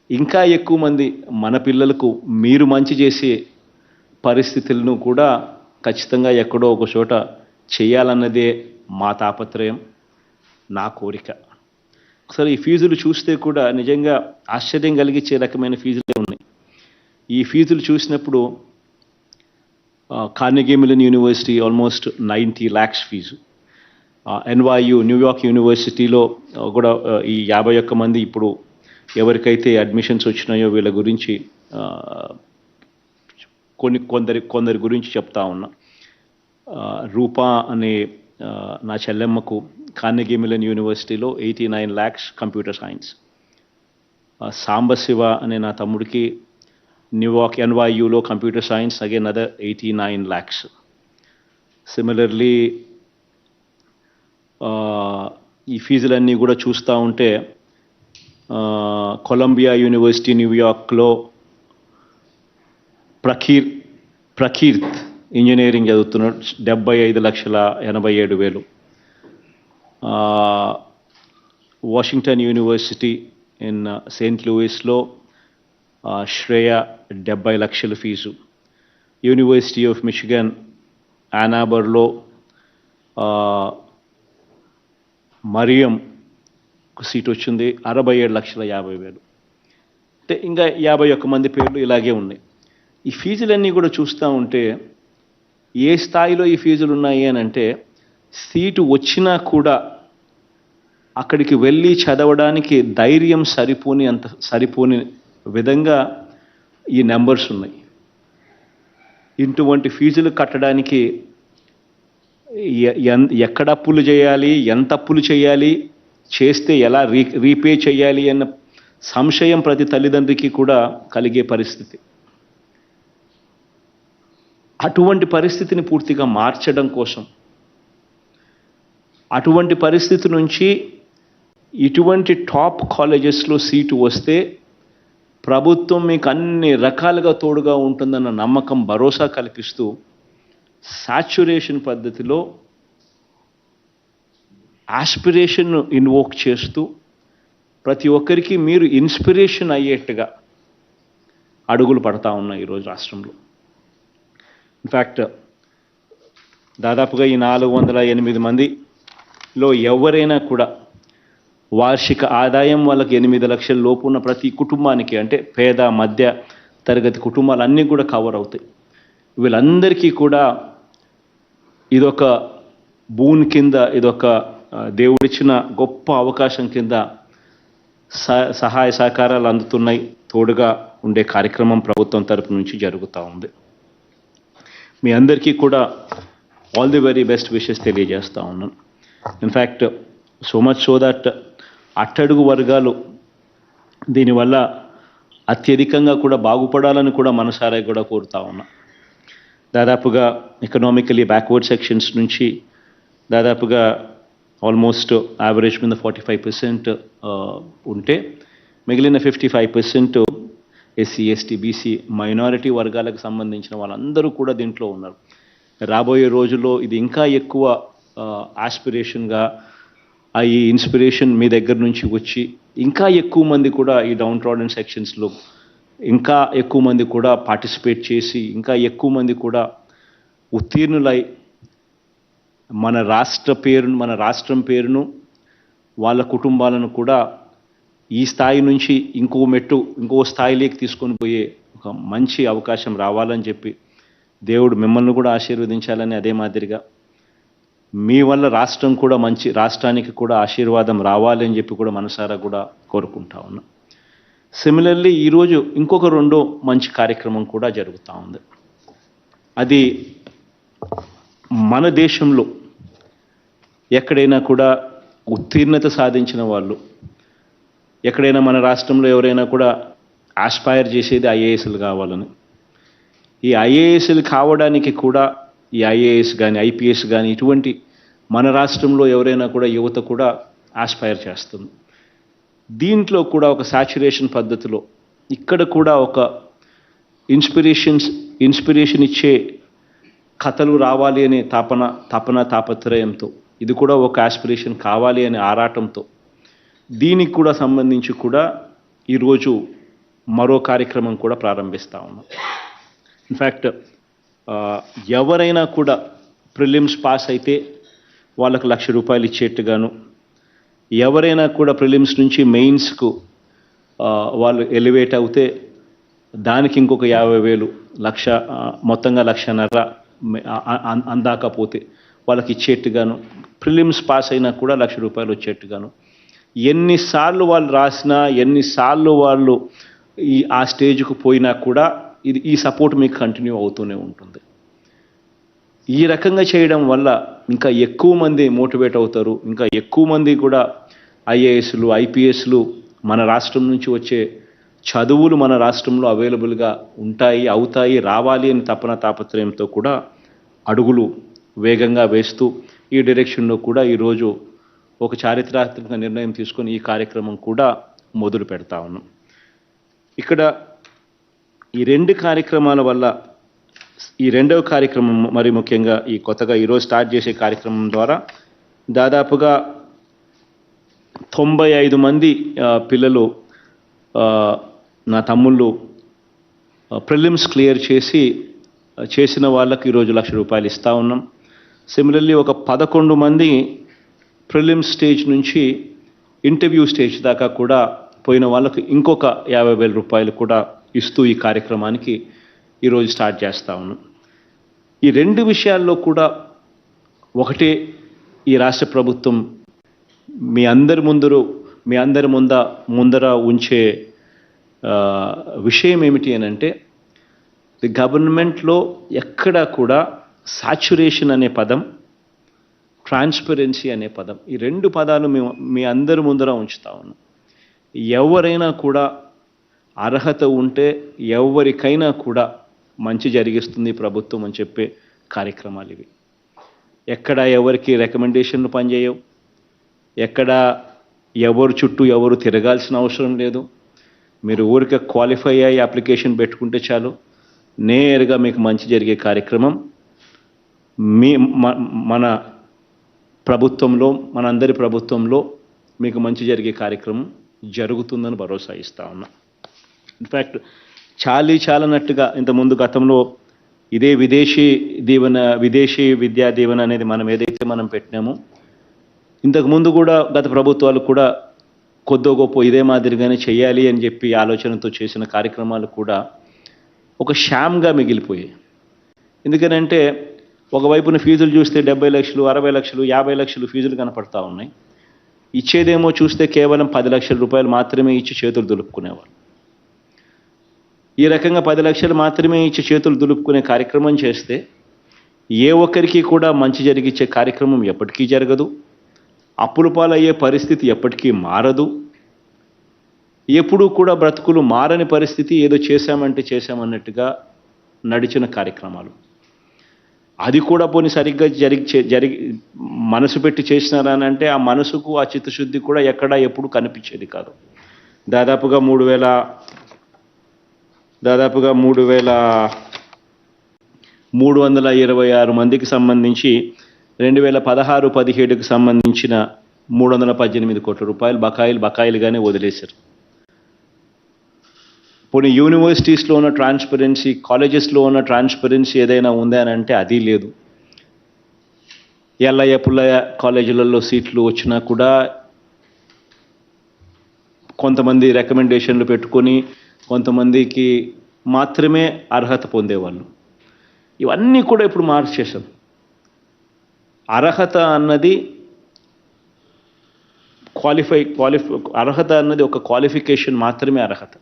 ఇంకా ఎక్కువ మంది మన పిల్లలకు మీరు మంచి చేసే పరిస్థితులను కూడా ఖచ్చితంగా ఎక్కడో ఒక చోట చేయాలన్నదే మా తాపత్రయం, నా కోరిక. ఒకసారి ఈ ఫీజులు చూస్తే కూడా నిజంగా ఆశ్చర్యం కలిగించే రకమైన ఫీజులే ఉన్నాయి. ఈ ఫీజులు చూసినప్పుడు Carnegie Mellon University almost 90 lakhs ఫీజు, NYU న్యూయార్క్ యూనివర్సిటీలో కూడా ఈ 51 మంది ఇప్పుడు ఎవరికైతే అడ్మిషన్స్ వచ్చినాయో వీళ్ళ గురించి కొందరి గురించి చెప్తా ఉన్నా. రూపా అనే నా చెల్లెమ్మకు కార్నెగీ మిలన్ యూనివర్సిటీలో 89 lakhs కంప్యూటర్ సైన్స్. సాంబశివ అనే నా తమ్ముడికి న్యూయార్క్ NYUలో computer science, again other 89 lakhs. Similarly ఈ ఫీజులన్నీ కూడా చూస్తూ ఉంటే కొలంబియా యూనివర్సిటీ న్యూయార్క్లో ప్రకీర్త్ ఇంజనీరింగ్ చదువుతున్నాడు, 75,87,000. వాషింగ్టన్ యూనివర్సిటీ ఇన్ సెయింట్ లూయిస్లో శ్రేయ 70 లక్షల ఫీజు. యూనివర్సిటీ ఆఫ్ మిచిగన్ యానాబర్లో మరియం సీట్ వచ్చింది, 67,50,000. అంటే ఇంకా 51 మంది పేర్లు ఇలాగే ఉన్నాయి. ఈ ఫీజులన్నీ కూడా చూస్తూ ఉంటే ఏ స్థాయిలో ఈ ఫీజులు ఉన్నాయి అని అంటే సీటు వచ్చినా కూడా అక్కడికి వెళ్ళి చదవడానికి ధైర్యం సరిపోని విధంగా ఈ నెంబర్స్ ఉన్నాయి. ఇటువంటి ఫీజులు కట్టడానికి ఎక్కడ అప్పులు చేయాలి, ఎంత అప్పులు చేయాలి, చేస్తే ఎలా రీపే చేయాలి అన్న సంశయం ప్రతి తల్లిదండ్రికి కూడా కలిగే పరిస్థితి. అటువంటి పరిస్థితిని పూర్తిగా మార్చడం కోసం, అటువంటి పరిస్థితి నుంచి ఇటువంటి టాప్ కాలేజెస్లో సీటు వస్తే ప్రభుత్వం మీకు అన్ని రకాలుగా తోడుగా ఉంటుందన్న నమ్మకం, భరోసా కల్పిస్తూ సాచ్యురేషన్ పద్ధతిలో ఆస్పిరేషన్ను ఇన్వోక్ చేస్తూ ప్రతి ఒక్కరికి మీరు ఇన్స్పిరేషన్ అయ్యేట్టుగా అడుగులు పడతా ఉన్నాయి ఈరోజు రాష్ట్రంలో. ఇన్ఫ్యాక్ట్ దాదాపుగా ఈ 408 మందిలో ఎవరైనా కూడా వార్షిక ఆదాయం వాళ్ళకి 8 లక్షల లోపు ఉన్న ప్రతి కుటుంబానికి, అంటే పేద మధ్య తరగతి కుటుంబాలన్నీ కూడా కవర్ అవుతాయి. వీళ్ళందరికీ కూడా ఇదొక బూన్ కింద, ఇదొక దేవుడిచ్చిన గొప్ప అవకాశం కింద సహాయ సహకారాలు అందుతున్నాయి. తోడుగా ఉండే కార్యక్రమం ప్రభుత్వం తరపు నుంచి జరుగుతూ ఉంది. మీ అందరికీ కూడా all the very best wishes తెలియజేస్తూ ఉన్నాను. In fact so much so that అట్టడుగు వర్గాలు దీనివల్ల అత్యధికంగా కూడా బాగుపడాలని కూడా మనసారా కూడా కోరుతా ఉన్నా. దాదాపుగా ఎకనామికలీ బ్యాక్వర్డ్ సెక్షన్స్ నుంచి దాదాపుగా ఆల్మోస్ట్ యావరేజ్ మీద 45% ఉంటే మిగిలిన 55% SC, ST, BC మైనారిటీ వర్గాలకు సంబంధించిన వాళ్ళందరూ కూడా దీంట్లో ఉన్నారు. రాబోయే రోజుల్లో ఇది ఇంకా ఎక్కువ ఆస్పిరేషన్గా ఈ ఇన్స్పిరేషన్ మీ దగ్గర నుంచి వచ్చి ఇంకా ఎక్కువ మంది కూడా ఈ డౌన్ ట్రాడెన్ సెక్షన్స్లో ఇంకా ఎక్కువ మంది కూడా పార్టిసిపేట్ చేసి ఇంకా ఎక్కువ మంది కూడా ఉత్తీర్ణులై మన రాష్ట్రం పేరును వాళ్ళ కుటుంబాలను కూడా ఈ స్థాయి నుంచి ఇంకో స్థాయిలోకి తీసుకొని పోయే ఒక మంచి అవకాశం రావాలని చెప్పి దేవుడు మిమ్మల్ని కూడా ఆశీర్వదించాలని, అదే మాదిరిగా మీ వల్ల రాష్ట్రానికి కూడా ఆశీర్వాదం రావాలని చెప్పి కూడా మనసారా కూడా కోరుకుంటా ఉన్నా. సిమిలర్లీ ఈరోజు ఇంకొక రెండో మంచి కార్యక్రమం కూడా జరుగుతూ ఉంది. అది మన దేశంలో ఎక్కడైనా కూడా ఉత్తీర్ణత సాధించిన వాళ్ళు, ఎక్కడైనా మన రాష్ట్రంలో ఎవరైనా కూడా ఆస్పైర్ చేసేది ఐఏఎస్లు కావాలని. ఈ ఐఏఎస్లు కావడానికి కూడా ఈ ఐఏఎస్ కానీ ఐపీఎస్ కానీ ఇటువంటి మన రాష్ట్రంలో ఎవరైనా కూడా యువత కూడా ఆస్పైర్ చేస్తుంది. దీంట్లో కూడా ఒక సాచురేషన్ పద్ధతిలో ఇక్కడ కూడా ఒక ఇన్స్పిరేషన్ ఇచ్చే కథలు రావాలి అనే తాపత్రయంతో, ఇది కూడా ఒక ఆస్పిరేషన్ కావాలి అనే ఆరాటంతో దీనికి కూడా సంబంధించి కూడా ఈరోజు మరో కార్యక్రమం కూడా ప్రారంభిస్తూ ఉన్నాం. ఇన్ఫ్యాక్ట్ ఎవరైనా కూడా ప్రిలిమ్స్ పాస్ అయితే వాళ్ళకు ₹1,00,000 ఇచ్చేట్టుగాను, ఎవరైనా కూడా ప్రిలిమ్స్ నుంచి మెయిన్స్కు వాళ్ళు ఎలివేట్ అవుతే దానికి ఇంకొక 50,000, లక్ష, మొత్తంగా 1,50,000 అందాకపోతే వాళ్ళకి ఇచ్చేట్టుగాను, ప్రిలిమ్స్ పాస్ అయినా కూడా ₹1,00,000 వచ్చేట్టుగాను, ఎన్నిసార్లు వాళ్ళు రాసినా, ఎన్నిసార్లు వాళ్ళు ఆ స్టేజ్కు పోయినా కూడా ఈ సపోర్ట్ మీకు కంటిన్యూ అవుతూనే ఉంటుంది. ఈ రకంగా చేయడం వల్ల ఇంకా ఎక్కువ మంది మోటివేట్ అవుతారు, ఇంకా ఎక్కువ మంది కూడా ఐఏఎస్లు ఐపీఎస్లు మన రాష్ట్రం నుంచి వచ్చే చదువులు మన రాష్ట్రంలో అవైలబుల్గా అవుతాయి, రావాలి అని తాపత్రయంతో కూడా అడుగులు వేగంగా వేస్తూ ఈ డైరెక్షన్లో కూడా ఈరోజు ఒక చారిత్రాత్మక నిర్ణయం తీసుకొని ఈ కార్యక్రమం కూడా మొదలు పెడతా ఉన్నాం. ఇక్కడ ఈ 2 కార్యక్రమాల వల్ల, ఈ రెండవ కార్యక్రమం మరి ముఖ్యంగా ఈ కొత్తగా ఈరోజు స్టార్ట్ చేసే కార్యక్రమం ద్వారా దాదాపుగా 95 మంది పిల్లలు, నా తమ్ముళ్ళు ప్రిలిమ్స్ క్లియర్ చేసిన వాళ్ళకి ఈరోజు ₹1,00,000 ఇస్తూ ఉన్నాం. సిమిలర్లీ ఒక 11 మంది ప్రిలిమ్స్ స్టేజ్ నుంచి ఇంటర్వ్యూ స్టేజ్ దాకా కూడా పోయిన వాళ్ళకు ఇంకొక ₹50,000 కూడా ఇస్తూ ఈ కార్యక్రమానికి ఈరోజు స్టార్ట్ చేస్తూ ఉన్నాం. ఈ 2 విషయాల్లో కూడా ఒకటే ఈ రాష్ట్ర ప్రభుత్వం మీ అందరి ముందర ఉంచే విషయం ఏమిటి అని అంటే, ది గవర్నమెంట్లో ఎక్కడా కూడా సాచురేషన్ అనే పదం, ట్రాన్స్పరెన్సీ అనే పదం, ఈ 2 పదాలు మీ అందరి ముందర ఉంచుతా ఉన్నాం. ఎవరైనా కూడా అర్హత ఉంటే ఎవరికైనా కూడా మంచి జరిగిస్తుంది ప్రభుత్వం అని చెప్పే కార్యక్రమాలు ఇవి. ఎక్కడ ఎవరికి రికమెండేషన్లు పనిచేయవు, ఎక్కడ ఎవరు చుట్టూ ఎవరు తిరగాల్సిన అవసరం లేదు. మీరు ఊరికే క్వాలిఫై అయ్యి అప్లికేషన్ పెట్టుకుంటే చాలు, నేరుగా మీకు మంచి జరిగే కార్యక్రమం మన ప్రభుత్వంలో, మనందరి ప్రభుత్వంలో మీకు మంచి జరిగే కార్యక్రమం జరుగుతుందని భరోసా ఇస్తా ఉన్నా. ఇన్ఫ్యాక్ట్ చాలనట్టుగా ఇంతకుముందు గతంలో ఇదే విదేశీ విద్యా దీవెన అనేది మనం పెట్టినామో, ఇంతకుముందు కూడా గత ప్రభుత్వాలు కూడా కొద్దో గొప్ప ఇదే మాదిరిగానే చేయాలి అని చెప్పి ఆలోచనతో చేసిన కార్యక్రమాలు కూడా ఒక షామ్గా మిగిలిపోయాయి. ఎందుకనంటే ఒకవైపున ఫీజులు చూస్తే 70 లక్షలు, 60 లక్షలు, 50 లక్షలు ఫీజులు కనపడతా ఉన్నాయి. ఇచ్చేదేమో చూస్తే కేవలం 10 లక్షల రూపాయలు మాత్రమే ఇచ్చి చేతులు దులుపుకునేవాళ్ళు. ఈ రకంగా 10 లక్షలు మాత్రమే ఇచ్చి చేతులు దులుపుకునే కార్యక్రమం చేస్తే ఏ ఒక్కరికి కూడా మంచి జరిగించే కార్యక్రమం ఎప్పటికీ జరగదు, అప్పుల పాలయ్యే పరిస్థితి ఎప్పటికీ మారదు, ఎప్పుడూ కూడా బ్రతుకులు మారని పరిస్థితి, ఏదో చేశామన్నట్టుగా నడిచిన కార్యక్రమాలు. అది కూడా పోనీ సరిగ్గా జరిగి మనసు పెట్టి చేసినారా అని అంటే ఆ మనసుకు ఆ చిత్తశుద్ధి కూడా ఎక్కడా ఎప్పుడు కనిపించేది కాదు. దాదాపుగా 3,326 మందికి సంబంధించి 2016-17కు సంబంధించిన 318 కోట్ల రూపాయలు బకాయిలుగానే వదిలేశారు. పోనీ యూనివర్సిటీస్లో ఉన్న ట్రాన్స్పరెన్సీ, కాలేజెస్లో ఉన్న ట్రాన్స్పరెన్సీ ఏదైనా ఉందా అని అంటే అది లేదు. ఎల్లయ్య పుల్లయ్య కాలేజీలలో సీట్లు వచ్చినా కూడా కొంతమంది రికమెండేషన్లు పెట్టుకొని కొంతమందికి మాత్రమే అర్హత పొందేవాళ్ళు. ఇవన్నీ కూడా ఇప్పుడు మార్చేశాం. అర్హత అన్నది అర్హత అన్నది ఒక క్వాలిఫికేషన్ మాత్రమే అర్హత.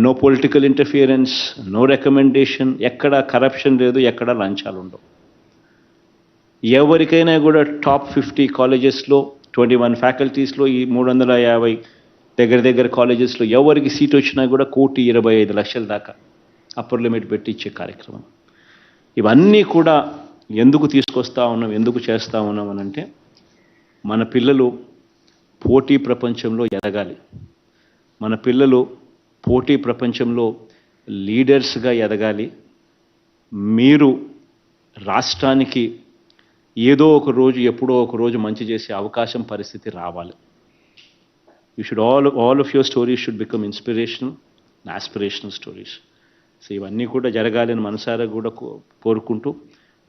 No political interference, no recommendation, ఎక్కడ కరప్షన్ లేదు, ఎక్కడ లంచాలు ఉండవు. ఎవరికైనా కూడా టాప్ 50 కాలేజెస్లో 21 ఫ్యాకల్టీస్లో ఈ 350 దగ్గర కాలేజెస్లో ఎవరికి సీట్ వచ్చినా కూడా 1,25,00,000 దాకా అప్పర్ లిమిట్ పెట్టి ఇచ్చే కార్యక్రమం. ఇవన్నీ కూడా ఎందుకు తీసుకొస్తా ఉన్నాం, ఎందుకు చేస్తూ ఉన్నాం అని అంటే మన పిల్లలు పోటీ ప్రపంచంలో ఎదగాలి, మన పిల్లలు పోటీ ప్రపంచంలో లీడర్స్గా ఎదగాలి. మీరు రాష్ట్రానికి ఏదో ఒక రోజు ఎప్పుడో ఒక రోజు మంచి చేసే అవకాశం పరిస్థితి రావాలి. You should all of your stories should become inspirational and aspirational stories. So ఇవన్నీ కూడా జరగాలని మనసారా కూడా కోరుకుంటూ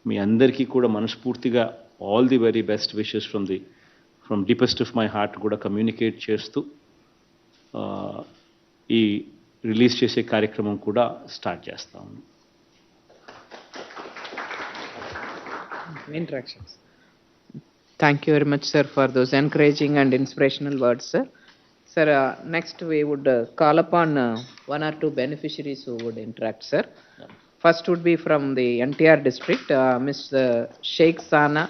మీ అందరికీ కూడా మనస్ఫూర్తిగా all the very best wishes from deepest of my heart కూడా కమ్యూనికేట్ చేస్తూ ఈ రిలీజ్ చేసే కార్యక్రమం కూడా స్టార్ట్ చేస్తాము. Interactions. Thank you very much, sir, for those encouraging and inspirational words, sir. Sir, next we would call upon one or two beneficiaries who would interact, sir. First would be from the NTR district, Ms. Sheikh Sana.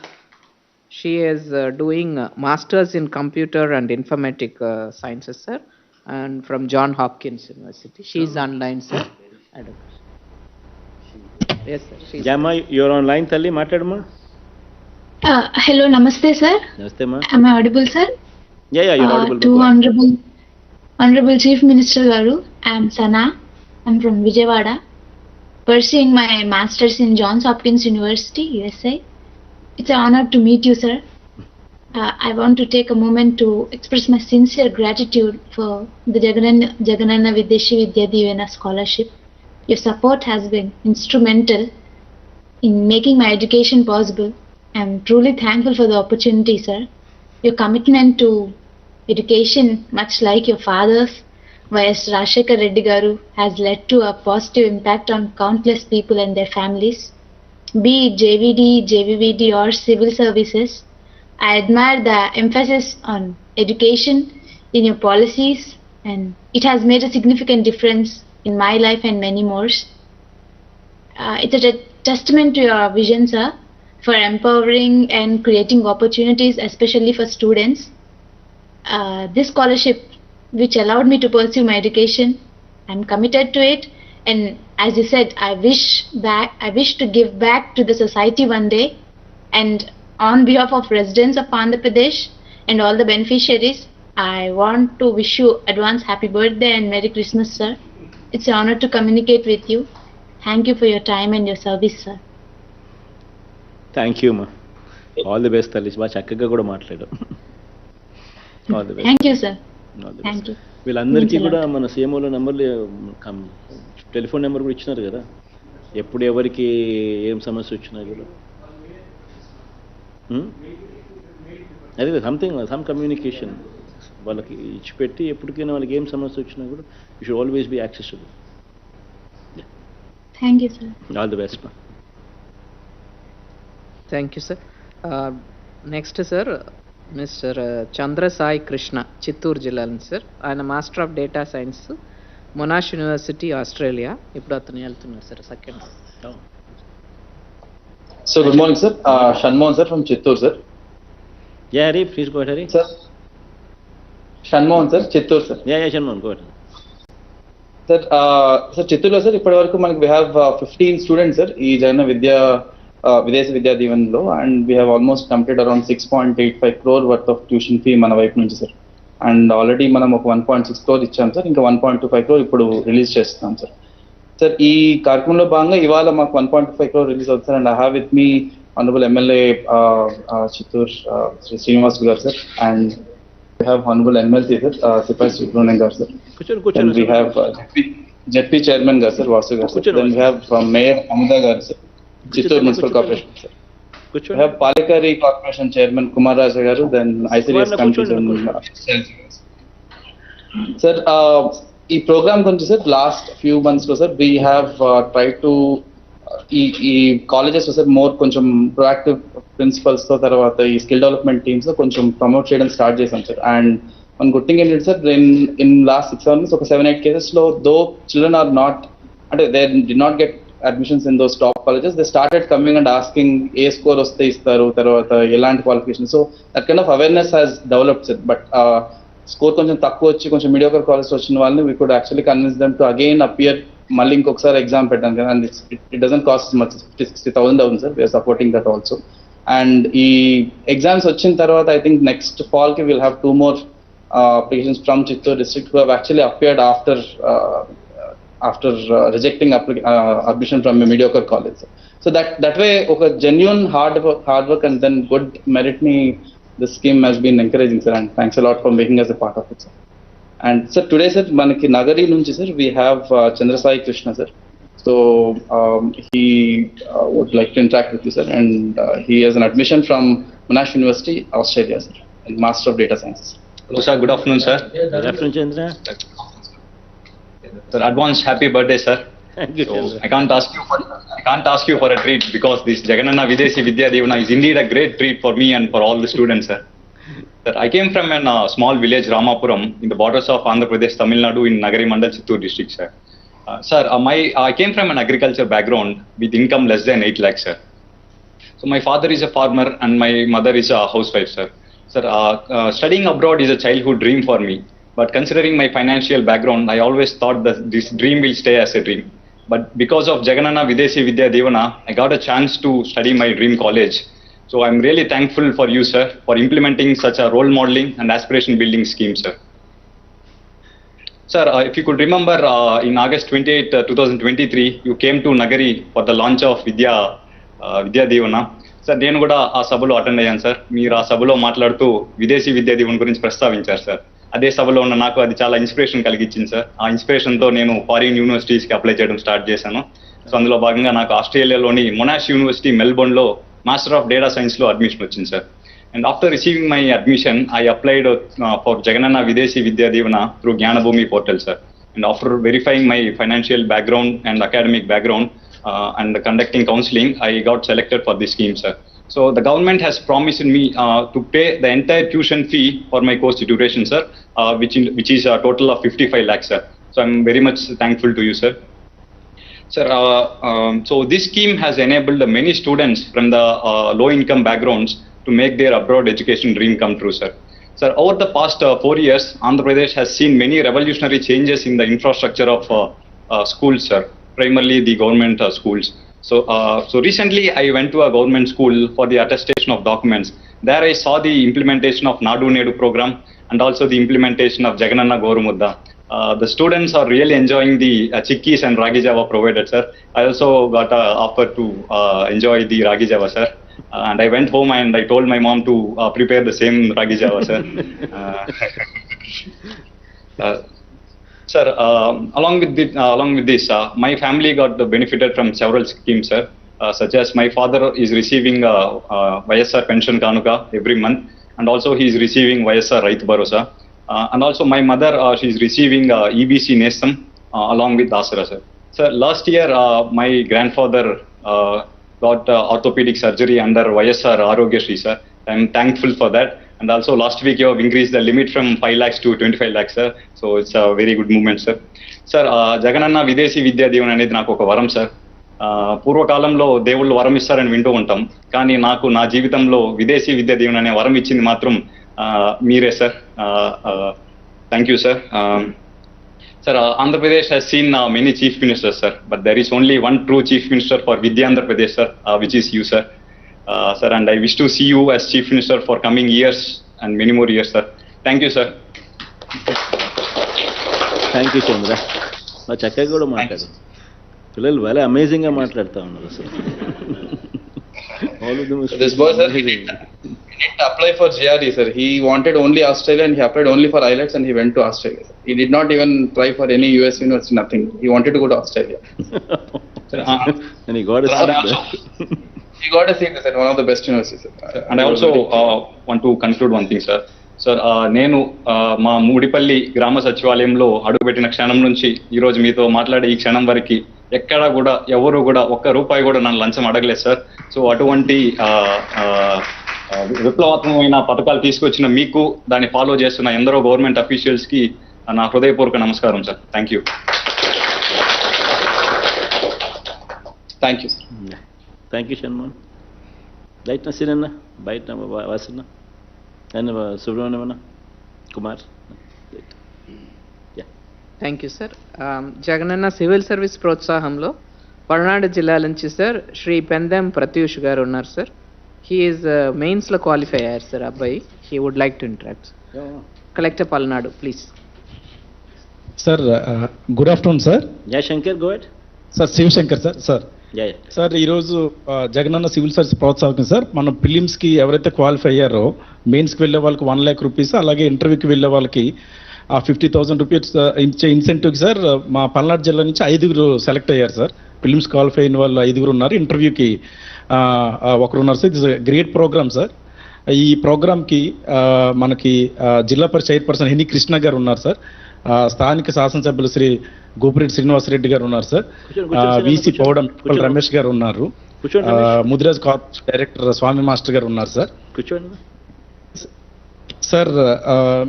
She is doing Masters in Computer and Informatic Sciences, sir, and from John Hopkins University. She is online, sir. Yes, sir. Jama, you're online, Talli, matadma. Hello, namaste, sir. Namaste, ma. Am I audible, sir? Yeah, you're audible. To Honorable Chief Minister Garu, I am Sana. I'm from Vijayawada, pursuing my Masters in Johns Hopkins University, USA. It's an honor to meet you, sir. I want to take a moment to express my sincere gratitude for the Jagananna Videshi Vidya Divina scholarship. Your support has been instrumental in making my education possible. I am truly thankful for the opportunity, sir. Your commitment to education, much like your father's, Y.S. Rajshekar Reddy Garu, has led to a positive impact on countless people and their families. Be it JVD, JVVD or civil services, I admire the emphasis on education in your policies, and it has made a significant difference in my life and many more. It's a testament to your vision, sir, for empowering and creating opportunities, especially for students. This scholarship, which allowed me to pursue my education, I'm committed to it. And as you said, I wish to give back to the society one day. And on behalf of residents of Andhra Pradesh and all the beneficiaries, I want to wish you advance happy birthday and Merry Christmas, sir. It's an honor to communicate with you. Thank you for your time and your service, sir. Thank you మా. All the best తల్లి. బాగా చక్కగా కూడా మాట్లాడాం. All the best. Thank you sir. Thank you. వీళ్ళందరికీ కూడా మన సీఎంఓలో నెంబర్లు, టెలిఫోన్ నెంబర్ కూడా ఇచ్చినారు కదా, ఎప్పుడు ఎవరికి ఏం సమస్య వచ్చినా కూడా అదే సమ్ కమ్యూనికేషన్ వాళ్ళకి ఇచ్చిపెట్టి ఎప్పటికైనా వాళ్ళకి ఏం సమస్య వచ్చినా కూడా you should always be accessible. Thank you sir. All the best మా. Thank you, sir. Next, sir, Mr. Chandra Sai Krishna, Chittoor Jilla, sir. I am a Master of Data Science, Monash University, Australia. Ippudu athanu veltunnaru, sir. Second. So, good morning, sir. Shanmohan, sir, from Chittoor, sir. Yeah, Hari, please go ahead, Hari. Sir. Shanmohan, sir, Chittoor, sir. Yeah, Shanmohan, go ahead. Sir, Chittoor, sir, ippadi varaku manaki we have 15 students, sir, ee Jaganna Vidya Videshi Vidya Divanlo, and we have almost completed around 6.85 crore worth of tuition fee మన వైపు నుంచి, sir. And already మనం ఒక 1.6 crore ఇచ్చాం, sir. ఇంకా 1.25 crore ఇప్పుడు release చేస్తున్నాం, sir. Sir, ఈ కార్యక్రమంలో భాగంగా ఇవాళ మాకు 1.25 crore రిలీజ్ అవుతుంది, sir. And I have with me honourable MLA Chittoor Shri Srinivas గారు, sir. And we have honorable MLC, sir, Sipai Subramanian garu, sir. Then we have JP chairman garu, sir, Vasu garu, sir. Then we have Mayor Amida garu, sir, Chittoor Municipal Corporation, sir. We have Palikari Corporation chairman Kumar Raja garu, then ICDS committee, sir. ఈ programme గురించి, sir, last few months లో, sir, we have try to ఈ colleges లో, sir, more కొంచెం proactive principles తో, తర్వాత ఈ skill development teams లో కొంచెం ప్రమోట్ చేయడం స్టార్ట్ చేశాం, సార్. అండ్ మన గుడ్ థింగ్ ఏంటంటే, సార్, ఇన్ లాస్ట్ 6 months ఒక 7-8 cases లో దో చిల్డ్రన్ ఆర్ నాట్, అంటే they did not get admissions in those top colleges, they started coming and asking ఏ స్కోర్ వస్తే ఇస్తారు, తర్వాత ఎలాంటి qualification. So that kind of awareness has developed sir. But score కొంచెం తక్కువ వచ్చి కొంచెం మీడియోకర్ కాలేజ్ వచ్చిన వాళ్ళని we could actually convince them to again appear, మళ్ళీ ఇంకొకసారి ఎగ్జామ్ పెట్టాను కదా. And it doesn't cost much, 50,000 అవుతుంది sir. We are supporting that also. And ఈ ఎగ్జామ్స్ వచ్చిన తర్వాత ఐ థింక్ నెక్స్ట్ ఫాల్ కి will have 2 more applications from Chittoor district who have actually appeared after rejecting admission from a mediocre college. So that way, okay, genuine hard work and then good merit ni this scheme has been encouraging, sir, and thanks a lot for making us a part of it, sir. And sir, today sir, manaki Nagari nunchi sir, we have Chandrasai Krishna sir. So he would like to interact with you, sir, and he has an admission from Monash University, Australia, sir, and Master of Data Science. Hello sir, good afternoon sir. Good afternoon, Chandra. Sir, advance happy birthday sir. Thank you, So, Chandra. I can't ask you for a treat because this Jagananna Videshi Vidya Devana is indeed a great treat for me and for all the students, sir. Sir, I came from a small village, Ramapuram, in the borders of Andhra Pradesh, Tamil Nadu, in Nagari Mandal, Chittoor district, sir. Sir, I came from an agriculture background with income less than 8 lakhs, sir. So my father is a farmer and my mother is a housewife, sir. Sir, studying abroad is a childhood dream for me. But considering my financial background, I always thought that this dream will stay as a dream. But because of Jagananna Videshi Vidya Devana, I got a chance to study my dream college. So I'm really thankful for you, sir, for implementing such a role modeling and aspiration building scheme, sir. Sir, if you could remember, in August 28, 2023, you came to Nagari for the launch of Vidya Devana. Sir, నేను కూడా ఆ సభలో attend అయ్యాను sir. మీరు ఆ సభలో మాట్లాడుతూ విదేశీ విద్యా దీవెన గురించి ప్రస్తావించారు సార్. అదే సభలో ఉన్న నాకు అది చాలా ఇన్స్పిరేషన్ కలిగించింది సార్. ఆ ఇన్స్పిరేషన్తో నేను ఫారిన్ యూనివర్సిటీస్కి అప్లై చేయడం స్టార్ట్ చేశాను. సో అందులో భాగంగా నాకు ఆస్ట్రేలియాలోని మొనాష్ యూనివర్సిటీ మెల్బోర్న్లో మాస్టర్ ఆఫ్ డేటా సైన్స్లో అడ్మిషన్ వచ్చింది sir. And after receiving my admission, I applied for Jagananna Videshi Vidya Devana through Jnanabhoomi portal, sir. And after verifying my financial background and academic background and conducting counseling, I got selected for this scheme, sir. So the government has promised me to pay the entire tuition fee for my course duration, sir, which is a total of 55 lakhs, sir. So I'm very much thankful to you, sir. Sir, so this scheme has enabled many students from the low-income backgrounds to make their abroad education dream come true, sir. Sir, over the past 4 years, Andhra Pradesh has seen many revolutionary changes in the infrastructure of schools, sir, primarily the government schools. So recently I went to a government school for the attestation of documents. There I saw the implementation of Nadu Nedu program and also the implementation of Jagananna Gorumudda. The students are really enjoying the chikkis and ragi java provided, sir. I also got an offer to enjoy the ragi java, sir. And I went home and I told my mom to prepare the same ragi java, sir. Sir, along with this, my family got benefited from several schemes, sir. Such as my father is receiving YSR pension kanuka every month, and also he is receiving YSR Raitu Bharosa. And also my mother, she is receiving EBC Nesam along with Asara, sir. Sir, last year my grandfather got orthopedic surgery under YSR Arogya Shri, sir. I'm thankful for that. And also last week you have increased the limit from 5 lakhs to 25 lakhs, sir. So it's a very good movement, sir. Sir, Jagananna Videshi Vidya Devana అనేది నాకు ఒక వరం, sir. పూర్వకాలంలో దేవుళ్ళు వరం ఇస్తారని వింటూ ఉంటాం, కానీ నాకు నా జీవితంలో విదేశీ విద్యా దీవెన అనే వరం ఇచ్చింది మాత్రం మీరే, sir. Thank you, sir. Sir, Andhra Pradesh has seen many chief ministers, sir, but there is only one true chief minister for Vidya Andhra Pradesh, sir, which is you, sir. Sir, and I wish to see you as chief minister for coming years and many more years, sir. Thank you, sir. Thank you, Chandra. మా చక్కగా కూడా మాట్లాడు. పిల్లలు చాలా amazing గా మాట్లాడుతూ ఉన్నారు అసలు. This boy, sir, he didn't apply for JRE, sir. He wanted only Australia and he applied only for IELTS and he went to Australia, sir. He did not even try for any US university, nothing. He wanted to go to Australia. And he got a seat. He got a seat, sir, one of the best universities, sir. And I also want to conclude one thing, sir. Sir, నేను మా మూడిపల్లి గ్రామ సచివాలయంలో అడుగుపెట్టిన క్షణం నుంచి ఈరోజు మీతో మాట్లాడే ఈ క్షణం వరకు ఎక్కడా కూడా ఎవరు కూడా ఒక్క రూపాయి కూడా నన్ను లంచం అడగలేదు, సార్. సో అటువంటి విప్లవాత్మకమైన పథకాలు తీసుకొచ్చిన మీకు, దాన్ని ఫాలో చేస్తున్న ఎందరో గవర్నమెంట్ అఫీషియల్స్కి నా హృదయపూర్వక నమస్కారం, sir. Thank you. Thank you sir. Thank you Shanmohan. బయట సిరన్న, బయట వాసన్న అండ్ సుబ్రహ్మణ్యమన్న Kumar. Thank you sir. Jagananna civil service ప్రోత్సాహంలో పల్నాడు జిల్లా నుంచి సార్ శ్రీ పెందెం ప్రత్యూష్ గారు ఉన్నారు సార్. హీ ఈజ్ మెయిన్స్లో క్వాలిఫై అయ్యారు సార్ అబ్బాయి. He would like to interact. Collector Palnadu please. Sir good afternoon sir. Jayashankar go ahead. Sir Shivashankar sir. Sir ఈరోజు జగనన్న సివిల్ సర్వీస్ ప్రోత్సాహకం సార్. మనం ప్రిలిమ్స్కి ఎవరైతే క్వాలిఫై అయ్యారో మెయిన్స్కి వెళ్ళే వాళ్ళకి 1 lakh రూపీస్, అలాగే ఇంటర్వ్యూకి వెళ్ళే వాళ్ళకి 50,000 రూపీస్ ఇచ్చే ఇన్సెంటివ్ సార్. మా పల్నాడు జిల్లా నుంచి 5 సెలెక్ట్ అయ్యారు సార్. ప్రిలిమ్స్ క్వాలిఫై అయిన వాళ్ళు 5 ఉన్నారు, ఇంటర్వ్యూకి 1 ఉన్నారు sir. It's great programme sir. ఈ ప్రోగ్రామ్కి మనకి జిల్లా పరిషత్ చైర్పర్సన్ హెని కృష్ణ గారు ఉన్నారు సార్. స్థానిక శాసనసభ్యులు శ్రీ గోపిరెడ్డి శ్రీనివాసరెడ్డి గారు ఉన్నారు సార్. విసి పౌడం రమేష్ గారు ఉన్నారు. ముదిరాజ్ కార్పొరేషన్ డైరెక్టర్ స్వామి మాస్టర్ గారు ఉన్నారు సార్. సార్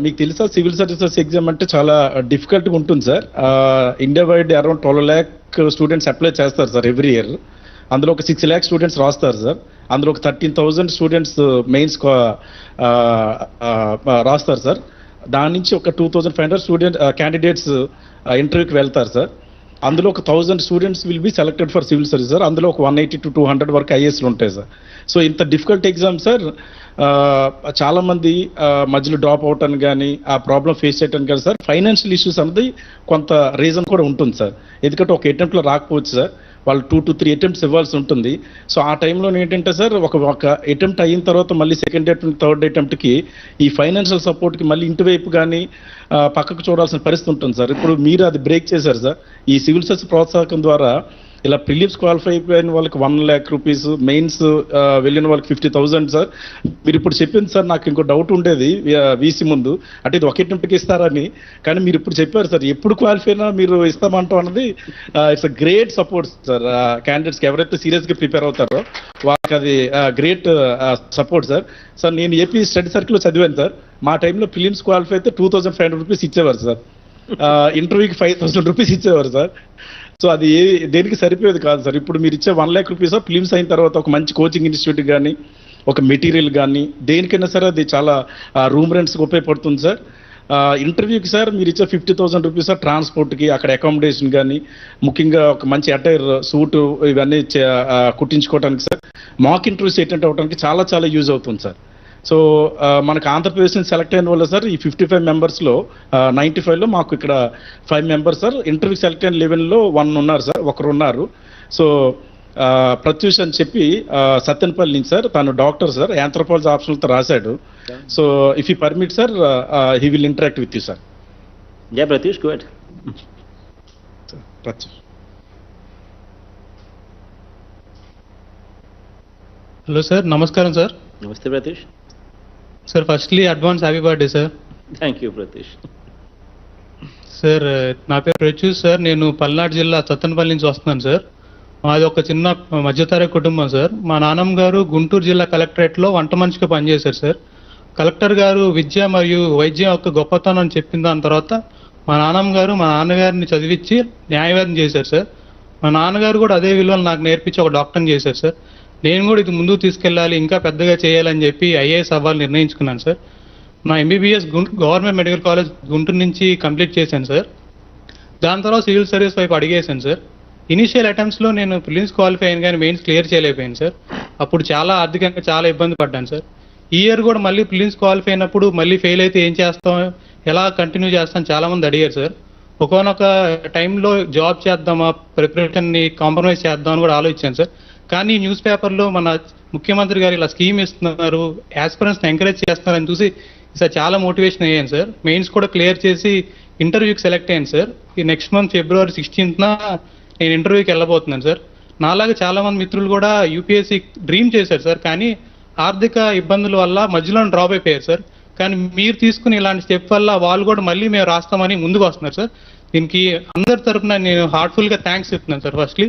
మీకు తెలుసా సివిల్ సర్వీసెస్ ఎగ్జామ్ అంటే చాలా డిఫికల్ట్గా ఉంటుంది sir. India wide around 12 lakh students apply చేస్తారు సార్ ఎవ్రీ ఇయర్. అందులో ఒక 6 lakh స్టూడెంట్స్ రాస్తారు సార్. అందులో ఒక 13,000 స్టూడెంట్స్ మెయిన్స్ రాస్తారు సార్. దాని నుంచి ఒక 2,500 స్టూడెంట్ క్యాండిడేట్స్ ఇంటర్వ్యూకి వెళ్తారు సార్. అందులో ఒక 1,000 students will be selected for civil service sir. అందులో ఒక 180 to 200 వరకు ఐఏఎస్లు ఉంటాయి సార్. సో ఇంత డిఫికల్ట్ ఎగ్జామ్ సార్. చాలామంది మధ్యలో డ్రాప్ అవుట్ అని కానీ ఆ ప్రాబ్లం ఫేస్ చేయడానికి కానీ సార్ ఫైనాన్షియల్ ఇష్యూస్ అనేది కొంత రీజన్ కూడా ఉంటుంది సార్. ఎందుకంటే ఒక అటెంప్ట్లో రాకపోవచ్చు సార్, వాళ్ళు 2 to 3 అటెంప్ట్స్ ఇవ్వాల్సి ఉంటుంది. సో ఆ టైంలో ఏంటంటే సార్ ఒక అటెంప్ట్ అయిన తర్వాత మళ్ళీ సెకండ్ అటెంప్ట్, థర్డ్ అటెంప్ట్కి ఈ ఫైనాన్షియల్ సపోర్ట్కి మళ్ళీ ఇంటివైపు కానీ పక్కకు చూడాల్సిన పరిస్థితి ఉంటుంది సార్. ఇప్పుడు మీరు అది బ్రేక్ చేశారు సార్. ఈ సివిల్ సర్వీస్ ప్రోత్సాహకం ద్వారా ఇలా ప్రిలిమ్స్ క్వాలిఫై అయిపోయిన వాళ్ళకి 1 lakh రూపీస్, మెయిన్స్ వెళ్ళిన వాళ్ళకి 50,000 సార్. మీరు ఇప్పుడు చెప్పింది సార్, నాకు ఇంకో డౌట్ ఉండేది వీసీ ముందు, అంటే ఇది ఒక అటెంప్ట్కి ఇస్తారని. కానీ మీరు ఇప్పుడు చెప్పారు సార్ ఎప్పుడు క్వాలిఫై అయినా మీరు ఇస్తామంటాం అన్నది it's a great support sir. క్యాండిడేట్స్కి ఎవరైతే సీరియస్గా ప్రిపేర్ అవుతారో వాళ్ళకి అది గ్రేట్ సపోర్ట్ సార్. సార్ నేను ఏపీ స్టడీ సర్కిల్లో చదివాను సార్. మా టైంలో ప్రిలిమ్స్ క్వాలిఫై అయితే 2,500 రూపీస్ ఇచ్చేవారు సార్. ఇంటర్వ్యూకి 5,000 రూపీస్ ఇచ్చేవారు సార్. సో అది దేనికి సరిపోయేది కాదు సార్. ఇప్పుడు మీరు ఇచ్చే 1 lakh రూపీస్ ఫిలిమ్స్ అయిన తర్వాత ఒక మంచి కోచింగ్ ఇన్స్టిట్యూట్ కానీ, ఒక మెటీరియల్ కానీ, దేనికైనా సరే అది చాలా రూమ్ రెంట్స్కి ఉపయోగపడుతుంది సార్. ఇంటర్వ్యూకి సార్ మీరు ఇచ్చే 50,000 రూపీస్ సార్ ట్రాన్స్పోర్ట్కి, అక్కడ అకామిడేషన్ కానీ, ముఖ్యంగా ఒక మంచి అటైర్ సూటు ఇవన్నీ కుట్టించుకోవడానికి సార్, మాక్ ఇంటర్వ్యూస్ అటెండ్ అవ్వడానికి చాలా చాలా యూజ్ అవుతుంది సార్. సో మనకు ఆంధ్రప్రదేశ్ నుంచి సెలెక్ట్ అయిన వల్ల సార్ ఈ 55 మెంబర్స్లో 95లో మాకు ఇక్కడ 5 మెంబర్స్ సార్. ఇంటర్వ్యూ సెలెక్ట్ అయిన 11లో 1 ఉన్నారు సార్, 1 ఉన్నారు. సో ప్రత్యూష్ అని చెప్పి సత్తెనపల్లి నుంచి సార్, తను డాక్టర్ సార్, యాంథ్రోపాలజీ ఆప్షన్తో రాశాడు. So if you permit sir he will interact with you sir. జై Pratyush go ahead. Pratyush. Hello sir, నమస్కారం సార్. నమస్తే Pratyush. Sir firstly advance happy birthday sir. Thank you Pratyush. Sir నా పేరు ప్రత్యూష్ సార్. నేను పల్నాడు జిల్లా సత్తెనపల్లి నుంచి వస్తున్నాను సార్. మాది ఒక చిన్న మధ్యతరగతి కుటుంబం సార్. మా నాన్నమ్మ గారు గుంటూరు జిల్లా కలెక్టరేట్లో వంట మనిషిగా పనిచేశారు సార్. కలెక్టర్ గారు విద్య మరియు వైద్యం యొక్క గొప్పతనం చెప్పిన దాని తర్వాత మా నాన్నమ్మ గారు మా నాన్నగారిని చదివించి న్యాయవాదం చేశారు సార్. మా నాన్నగారు కూడా అదే విలువలు నాకు నేర్పించి ఒక డాక్టర్ని చేశారు సార్. నేను కూడా ఇది ముందుకు తీసుకెళ్ళాలి, ఇంకా పెద్దగా చేయాలని చెప్పి ఐఏఎస్ అవ్వాలని నిర్ణయించుకున్నాను సార్. నా MBBS government medical college Guntur నుంచి కంప్లీట్ చేశాను సార్. దాని తర్వాత సివిల్ సర్వీస్ వైపు అడిగేశాను సార్. ఇనిషియల్ అటెంప్ట్స్లో నేను ప్రిలిమ్స్ క్వాలిఫై అయిన కానీ మెయిన్స్ క్లియర్ చేయలేకపోయాను సార్. అప్పుడు చాలా ఆర్థికంగా చాలా ఇబ్బంది పడ్డాను సార్. ఈ ఇయర్ కూడా మళ్ళీ ప్రిలిమ్స్ క్వాలిఫై అయినప్పుడు మళ్ళీ ఫెయిల్ అయితే ఏం చేస్తాం, ఎలా కంటిన్యూ చేస్తాం చాలామంది అడిగారు సార్. ఒకనొక టైంలో జాబ్ చేద్దామా, ప్రిపరేషన్ని కాంప్రమైజ్ చేద్దాం అని కూడా ఆలోచించాను సార్. కానీ న్యూస్ పేపర్లో మన ముఖ్యమంత్రి గారు ఇలా స్కీమ్ ఇస్తున్నారు, యాస్పిరెంట్స్ని ఎంకరేజ్ చేస్తున్నారని చూసి సార్ చాలా మోటివేషన్ అయ్యాను సార్. మెయిన్స్ కూడా క్లియర్ చేసి ఇంటర్వ్యూకి సెలెక్ట్ అయ్యాను సార్. ఈ నెక్స్ట్ మంత్ February 16th నేను ఇంటర్వ్యూకి వెళ్ళబోతున్నాను సార్. నాలాగా చాలామంది మిత్రులు కూడా యూపీఎస్సీ డ్రీమ్ చేశారు సార్, కానీ ఆర్థిక ఇబ్బందుల వల్ల మధ్యలో డ్రాప్ అయిపోయారు సార్. కానీ మీరు తీసుకుని ఇలాంటి స్టెప్ వల్ల వాళ్ళు కూడా మళ్ళీ మేము రాస్తామని ముందుకు వస్తున్నారు సార్. దీనికి అందరి తరఫున నేను హార్ట్ఫుల్గా థ్యాంక్స్ చెప్తున్నాను సార్ ఫస్ట్లీ.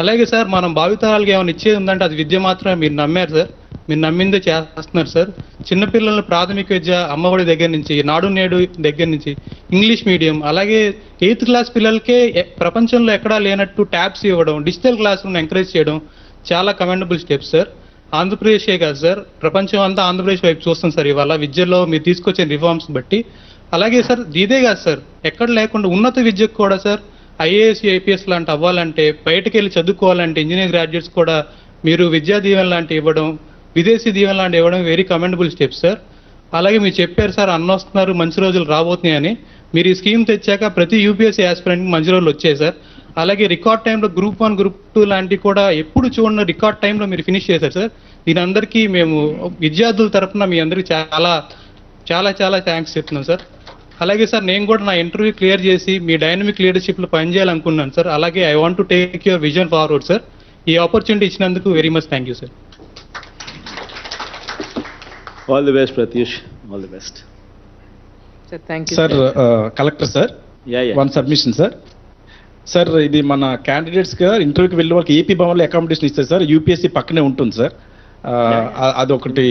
అలాగే సార్ మనం భావితరాలకు ఏమైనా ఇచ్చేది ఉందంటే అది విద్య మాత్రమే. మీరు నమ్మారు సార్. మీరు నమ్మిందే చేస్తున్నారు సార్. చిన్నపిల్లల ప్రాథమిక విద్య అమ్మఒడి దగ్గర నుంచి, నాడు నేడు దగ్గర నుంచి, ఇంగ్లీష్ మీడియం, అలాగే 8th క్లాస్ పిల్లలకే ప్రపంచంలో ఎక్కడా లేనట్టు ట్యాబ్స్ ఇవ్వడం, డిజిటల్ క్లాస్ రూమ్ ఎంకరేజ్ చేయడం చాలా కమెండబుల్ స్టెప్స్ సార్. ఆంధ్రప్రదేశే కాదు సార్, ప్రపంచం అంతా ఆంధ్రప్రదేశ్ వైపు చూస్తాం సార్ ఇవాళ విద్యలో మీరు తీసుకొచ్చే రిఫార్మ్స్ బట్టి. అలాగే సార్ ఇదే కాదు సార్, ఎక్కడ లేకుండా ఉన్నత విద్యకు కూడా సార్ ఐఏఎస్ ఐపీఎస్ లాంటి అవ్వాలంటే, బయటకు వెళ్ళి చదువుకోవాలంటే ఇంజనీరింగ్ గ్రాడ్యుయేట్స్ కూడా మీరు విద్యా దీవెన లాంటి ఇవ్వడం, విదేశీ దీవెన లాంటి ఇవ్వడం వెరీ కమెండబుల్ స్టెప్ సార్. అలాగే మీరు చెప్పారు సార్ అన్న వస్తున్నారు, మంచి రోజులు రాబోతున్నాయి అని. మీరు ఈ స్కీమ్ తెచ్చాక ప్రతి యూపీఎస్సీ ఆస్పిరెంట్కి మంచి రోజులు వచ్చాయి సార్. అలాగే రికార్డ్ టైంలో గ్రూప్ 1 గ్రూప్ 2 లాంటివి కూడా ఎప్పుడు చూడని రికార్డ్ టైంలో మీరు ఫినిష్ చేశారు సార్. దీని అందరికీ మేము విద్యార్థుల తరఫున మీ అందరికీ చాలా చాలా చాలా థ్యాంక్స్ చెప్తున్నాం సార్. అలాగే సార్ నేను కూడా నా ఇంటర్వ్యూ క్లియర్ చేసి మీ డైనమిక్ లీడర్షిప్లో పనిచేయాలనుకున్నాను సార్. అలాగే I want to take your vision forward sir. ఈ ఆపర్చునిటీ ఇచ్చినందుకు very much thank you sir. All the best Pratyush, all the best sir. Collector sir, one submission sir. Sir ఇది మన candidates గా ఇంటర్వ్యూకి వెళ్ళే వాళ్ళకి ఏపీ భవన్లో అకామిడేషన్ ఇస్తారు సార్. యూపీఎస్సీ పక్కనే ఉంటుంది సార్. అదొకటి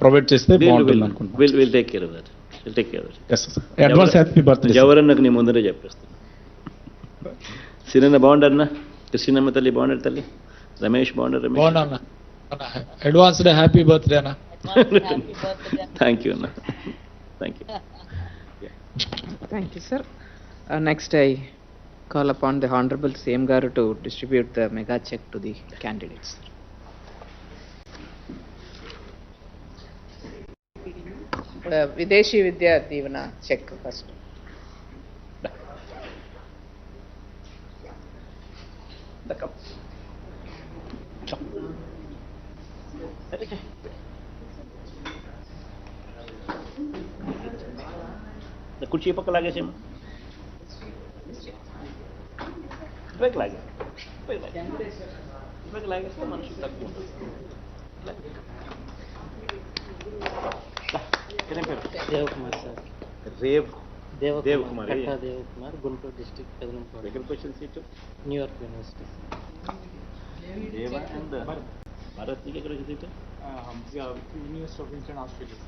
ప్రొవైడ్ చేస్తే బాగుంటుంది అనుకుంటున్నాను. Advance happy birthday. ఎవరన్నకు నీ ముందరే చెప్పేస్తాను. సినన్న బాగుండన్నా, కృష్ణమ్మ తల్లి బాగుండారు, తల్లి రమేష్ బాగుండారు, రమేష్ అడ్వాన్స్ హ్యాపీ బర్త్డే అన్న. థ్యాంక్ యూ అన్న, thank you. Thank you, sir. Next, I call upon the Honorable CM Garu to distribute the mega check to the candidates. Videshi Vidya Divana check first. The cup. కుర్చీ పక్క లాగేసేమో, లాగేస్తే మనిషి తక్కువ ఉంటుంది. Devakumar sir. Devakumar, Devakumar, Guntur district, పెదనంపాడు. ఎక్కడికి వచ్చిన seat? New York university. దేవా and Bharat నీకు ఎక్కడ వచ్చిన seat? University of Indian Australia.